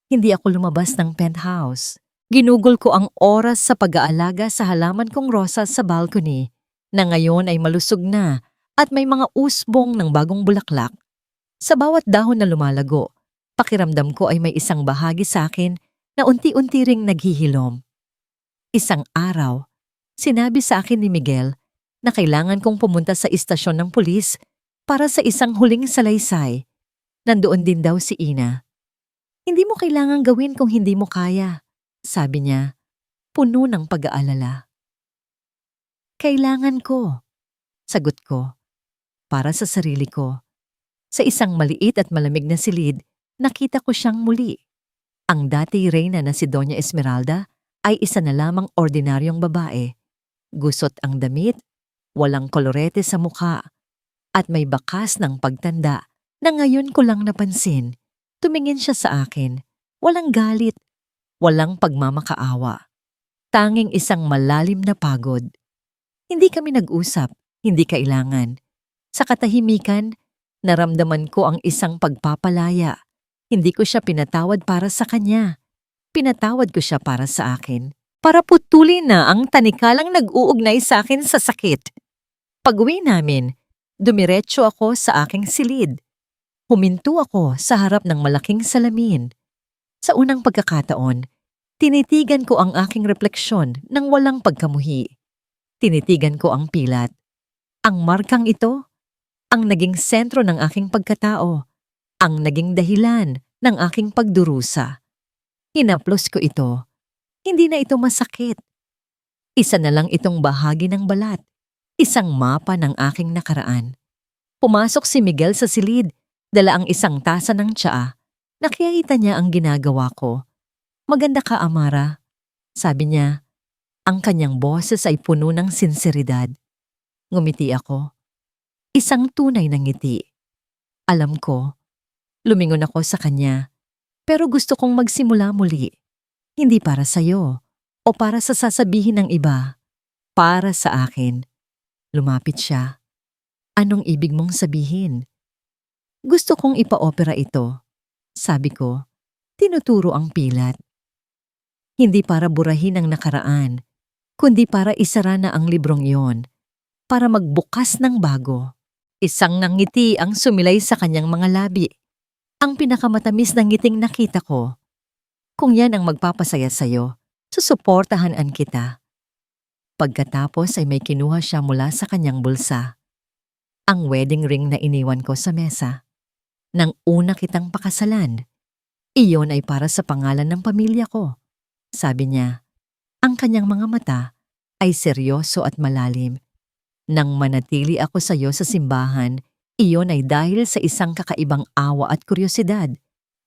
Speaker 1: Hindi ako lumabas ng penthouse. Ginugol ko ang oras sa pag-aalaga sa halaman kong rosas sa balcony na ngayon ay malusog na at may mga usbong ng bagong bulaklak. Sa bawat dahon na lumalago, pakiramdam ko ay may isang bahagi sa akin na unti-unti ring naghihilom. Isang araw, sinabi sa akin ni Miguel na kailangan kong pumunta sa istasyon ng pulis para sa isang huling salaysay. Nandoon din daw si Ina. Hindi mo kailangang gawin kung hindi mo kaya, sabi niya, puno ng pag-aalala. Kailangan ko, sagot ko, para sa sarili ko. Sa isang maliit at malamig na silid, nakita ko siyang muli. Ang dati reyna na si Doña Esmeralda ay isa na lamang ordinaryong babae. Gusot ang damit, walang kolorete sa mukha, at may bakas ng pagtanda na ngayon ko lang napansin. Tumingin siya sa akin, walang galit, walang pagmamakaawa. Tanging isang malalim na pagod. Hindi kami nag-usap, hindi kailangan. Sa katahimikan, naramdaman ko ang isang pagpapalaya. Hindi ko siya pinatawad para sa kanya. Pinatawad ko siya para sa akin. Para putulin na ang tanikalang nag-uugnay sa akin sa sakit. Pag-uwi namin, dumiretso ako sa aking silid. Huminto ako sa harap ng malaking salamin. Sa unang pagkakataon, tinitigan ko ang aking refleksyon ng walang pagkamuhi. Tinitigan ko ang pilat. Ang markang ito, ang naging sentro ng aking pagkatao, ang naging dahilan ng aking pagdurusa. Hinaplos ko ito. Hindi na ito masakit. Isa na lang itong bahagi ng balat. Isang mapa ng aking nakaraan. Pumasok si Miguel sa silid, dala ang isang tasa ng tsaa. Nakikita niya ang ginagawa ko. Maganda ka, Amara. Sabi niya, ang kanyang boses ay puno ng sinseridad. Ngumiti ako. Isang tunay na ngiti. Alam ko, lumingon ako sa kanya, pero gusto kong magsimula muli. Hindi para sa'yo o para sa sasabihin ng iba. Para sa akin. Lumapit siya. Anong ibig mong sabihin? Gusto kong ipa-opera ito. Sabi ko, tinuturo ang pilat. Hindi para burahin ang nakaraan, kundi para isara na ang librong yon, para magbukas ng bago. Isang nangiti ang sumilay sa kanyang mga labi. Ang pinakamatamis na ngiting nakita ko. Kung yan ang magpapasaya sa'yo, susuportahanan kita. Pagkatapos ay may kinuha siya mula sa kanyang bulsa. Ang wedding ring na iniwan ko sa mesa. Nang una kitang pakasalan, iyon ay para sa pangalan ng pamilya ko. Sabi niya, ang kanyang mga mata ay seryoso at malalim. Nang manatili ako sa iyo sa simbahan, iyon ay dahil sa isang kakaibang awa at kuryosidad.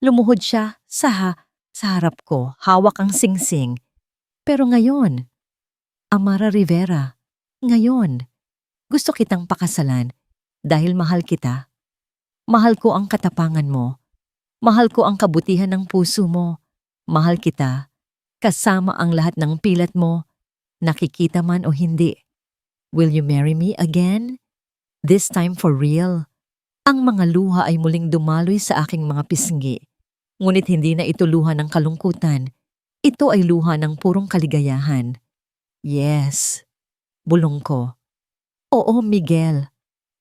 Speaker 1: Lumuhod siya sa harap ko, hawak ang singsing. Pero ngayon, Amara Rivera, ngayon, gusto kitang pakasalan dahil mahal kita. Mahal ko ang katapangan mo. Mahal ko ang kabutihan ng puso mo. Mahal kita, kasama ang lahat ng pilat mo, nakikita man o hindi. Will you marry me again? This time for real. Ang mga luha ay muling dumaloy sa aking mga pisngi. Ngunit hindi na ito luha ng kalungkutan. Ito ay luha ng purong kaligayahan. Yes, bulong ko. Oo, Miguel,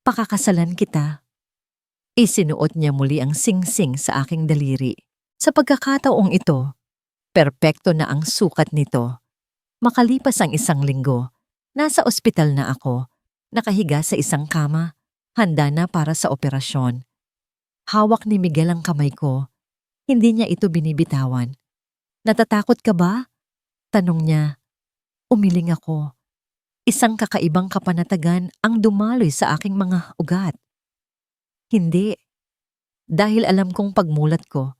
Speaker 1: pakakasalan kita. Isinuot niya muli ang singsing sa aking daliri. Sa pagkakataong ito, Perpekto na ang sukat nito. Makalipas ang 1 linggo, nasa ospital na ako, nakahiga sa isang kama, handa na para sa operasyon. Hawak ni Miguel ang kamay ko. Hindi niya ito binibitawan. "Natatakot ka ba?" tanong niya. Umiling ako. Isang kakaibang kapanatagan ang dumaloy sa aking mga ugat. Hindi. Dahil alam kong pagmulat ko,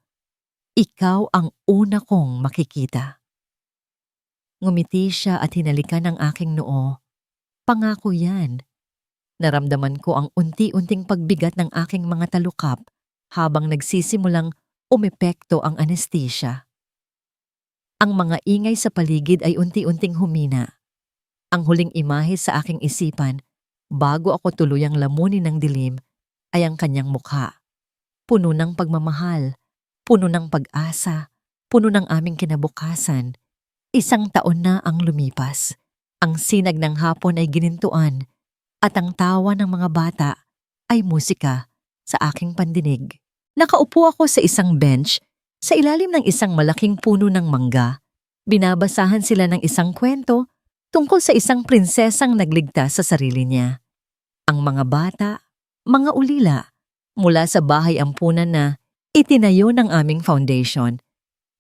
Speaker 1: ikaw ang una kong makikita. Ngumiti siya at hinalikan ang aking noo. Pangako yan. Naramdaman ko ang unti-unting pagbigat ng aking mga talukap habang nagsisimulang umepekto ang anesthesia. Ang mga ingay sa paligid ay unti-unting humina. Ang huling imahe sa aking isipan bago ako tuluyang lamunin ng dilim ay ang kanyang mukha. Puno ng pagmamahal, puno ng pag-asa, puno ng aming kinabukasan. 1 taon na ang lumipas. Ang sinag ng hapon ay ginintuan at ang tawa ng mga bata ay musika sa aking pandinig. Nakaupo ako sa isang bench sa ilalim ng isang malaking puno ng mangga. Binabasahan sila ng isang kwento tungkol sa isang prinsesang nagligtas sa sarili niya. Ang mga bata, mga ulila, mula sa bahay ampunan na itinayo ng aming foundation,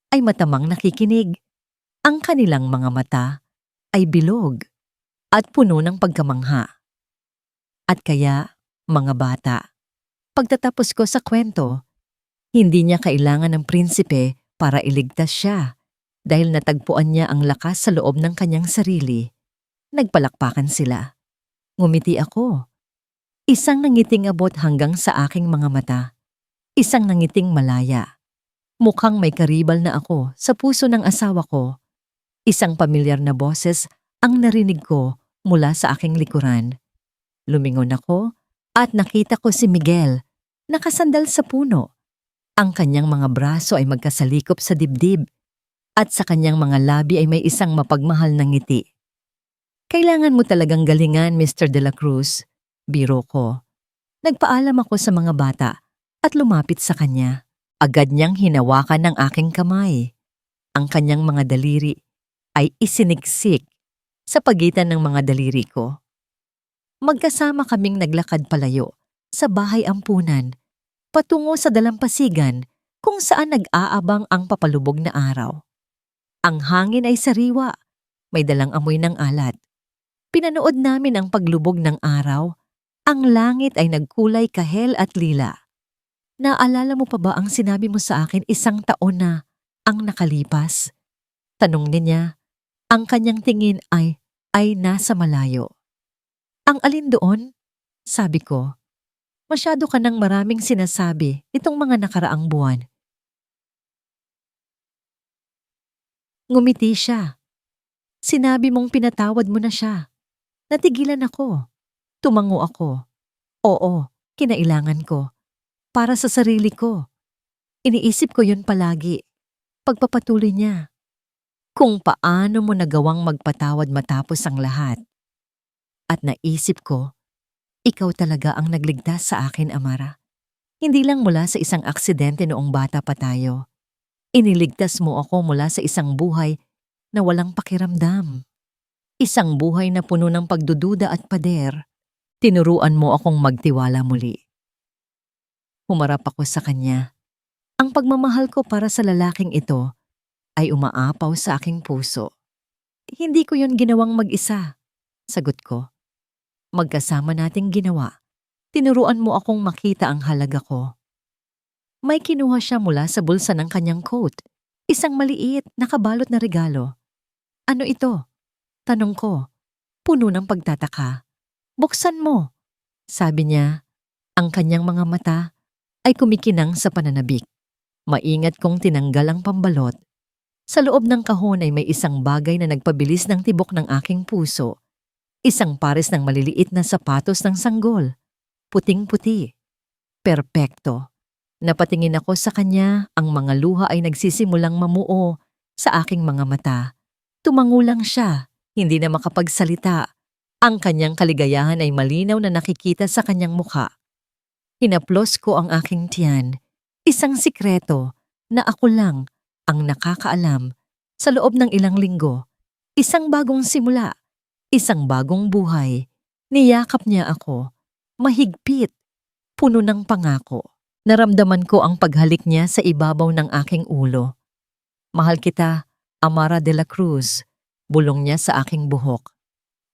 Speaker 1: ay matamang nakikinig. Ang kanilang mga mata ay bilog at puno ng pagkamangha. At kaya, mga bata, pagtatapos ko sa kwento, hindi niya kailangan ng prinsipe para iligtas siya dahil natagpuan niya ang lakas sa loob ng kanyang sarili. Nagpalakpakan sila. Ngumiti ako. Isang nangiting abot hanggang sa aking mga mata. Isang nangiting malaya. Mukhang may karibal na ako sa puso ng asawa ko. Isang pamilyar na boses ang narinig ko mula sa aking likuran. Lumingon ako at nakita ko si Miguel, nakasandal sa puno. Ang kanyang mga braso ay magkasalikop sa dibdib at sa kanyang mga labi ay may isang mapagmahal na ngiti. "Kailangan mo talagang galingan, Mr. De La Cruz," biro ko. Nagpaalam ako sa mga bata at lumapit sa kanya. Agad niyang hinawakan ng aking kamay. Ang kanyang mga daliri ay isiniksik sa pagitan ng mga daliri ko. Magkasama kaming naglakad palayo sa bahay ampunan, patungo sa dalampasigan kung saan nag-aabang ang papalubog na araw. Ang hangin ay sariwa, may dalang amoy ng alat. Pinanood namin ang paglubog ng araw. Ang langit ay nagkulay kahel at lila. Naalala mo pa ba ang sinabi mo sa akin 1 taon na ang nakalipas? Tanong niya. Ang kanyang tingin ay nasa malayo. "Ang alin doon?" sabi ko. "Masyado ka nang maraming sinasabi itong mga nakaraang buwan." Ngumiti siya. "Sinabi mong pinatawad mo na siya." Natigilan ako. Tumango ako. Oo, kinailangan ko. Para sa sarili ko. Iniisip ko yun palagi. Pagpapatuloy niya. Kung paano mo nagawang magpatawad matapos ang lahat. At naisip ko, ikaw talaga ang nagligtas sa akin, Amara. Hindi lang mula sa isang aksidente noong bata pa tayo. Iniligtas mo ako mula sa isang buhay na walang pakiramdam. Isang buhay na puno ng pagdududa at pader. Tinuruan mo akong magtiwala muli. Humarap ako sa kanya. Ang pagmamahal ko para sa lalaking ito ay umaapaw sa aking puso. "Hindi ko yun ginawang mag-isa," sagot ko. "Magkasama nating ginawa. Tinuruan mo akong makita ang halaga ko." May kinuha siya mula sa bulsa ng kanyang coat. Isang maliit, nakabalot na regalo. "Ano ito?" tanong ko. Puno ng pagtataka. "Buksan mo," sabi niya. Ang kanyang mga mata ay kumikinang sa pananabik. Maingat kong tinanggal ang pambalot. Sa loob ng kahon ay may isang bagay na nagpabilis ng tibok ng aking puso. Isang pares ng maliliit na sapatos ng sanggol. Puting-puti. Perpekto. Napatingin ako sa kanya, ang mga luha ay nagsisimulang mamuo sa aking mga mata. Tumango lang siya, hindi na makapagsalita. Ang kanyang kaligayahan ay malinaw na nakikita sa kanyang mukha. Hinaplos ko ang aking tiyan. Isang sikreto na ako lang ang nakakaalam Sa loob ng ilang linggo, isang bagong simula, isang bagong buhay. Niyakap niya ako, mahigpit, puno ng pangako. Naramdaman ko ang paghalik niya sa ibabaw ng aking ulo. Mahal kita, Amara de la Cruz, bulong niya sa aking buhok.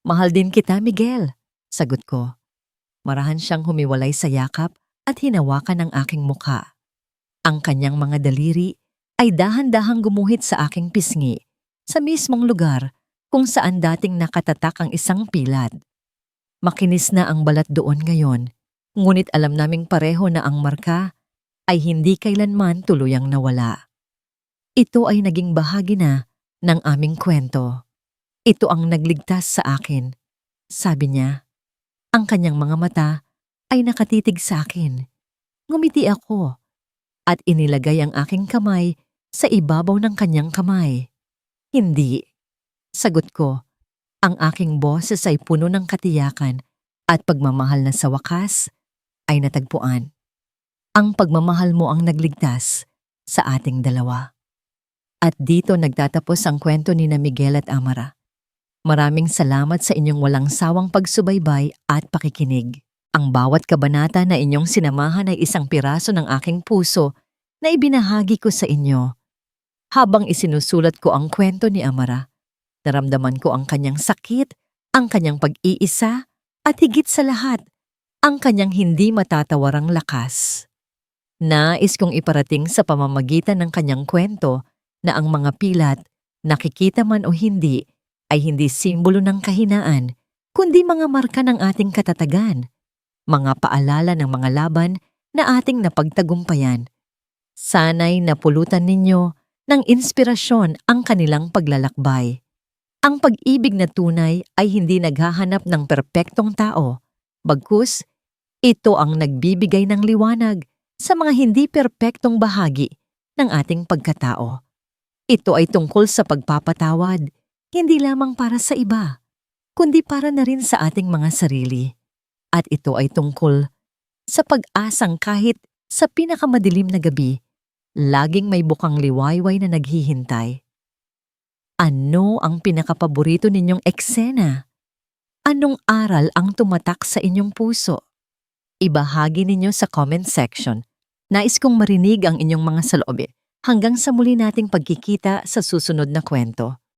Speaker 1: Mahal din kita, Miguel, sagot ko. Marahan siyang humiwalay sa yakap at hinawakan ang aking mukha. Ang kanyang mga daliri ay dahan-dahang gumuhit sa aking pisngi, sa mismong lugar kung saan dating nakatatak ang isang pilad. Makinis na ang balat doon ngayon, ngunit alam naming pareho na ang marka ay hindi kailanman tuluyang nawala. Ito ay naging bahagi na ng aming kwento. Ito ang nagligtas sa akin, sabi niya. Ang kanyang mga mata ay nakatitig sa akin. Ngumiti ako at inilagay ang aking kamay sa ibabaw ng kanyang kamay. Hindi, sagot ko. Ang aking boses ay puno ng katiyakan at pagmamahal na sa wakas ay natagpuan. Ang pagmamahal mo ang nagligtas sa ating dalawa. At dito nagtatapos ang kwento ni na Miguel at Amara. Maraming salamat sa inyong walang sawang pagsubaybay at pakikinig. Ang bawat kabanata na inyong sinamahan ay isang piraso ng aking puso na ibinahagi ko sa inyo. Habang isinusulat ko ang kwento ni Amara, naramdaman ko ang kanyang sakit, ang kanyang pag-iisa, at higit sa lahat, ang kanyang hindi matatawarang lakas. Nais kong iparating sa pamamagitan ng kanyang kwento na ang mga pilat, nakikita man o hindi, ay hindi simbolo ng kahinaan, kundi mga marka ng ating katatagan, mga paalala ng mga laban na ating napagtagumpayan. Sana'y napulutan ninyo ng inspirasyon ang kanilang paglalakbay. Ang pag-ibig na tunay ay hindi naghahanap ng perpektong tao, bagkus ito ang nagbibigay ng liwanag sa mga hindi perpektong bahagi ng ating pagkatao. Ito ay tungkol sa pagpapatawad, hindi lamang para sa iba, kundi para na rin sa ating mga sarili. At ito ay tungkol sa pag-asang kahit sa pinakamadilim na gabi, laging may bukang liwayway na naghihintay. Ano ang pinakapaborito ninyong eksena? Anong aral ang tumatak sa inyong puso? Ibahagi ninyo sa comment section. Nais kong marinig ang inyong mga saloobin. Hanggang sa muli nating pagkikita sa susunod na kwento.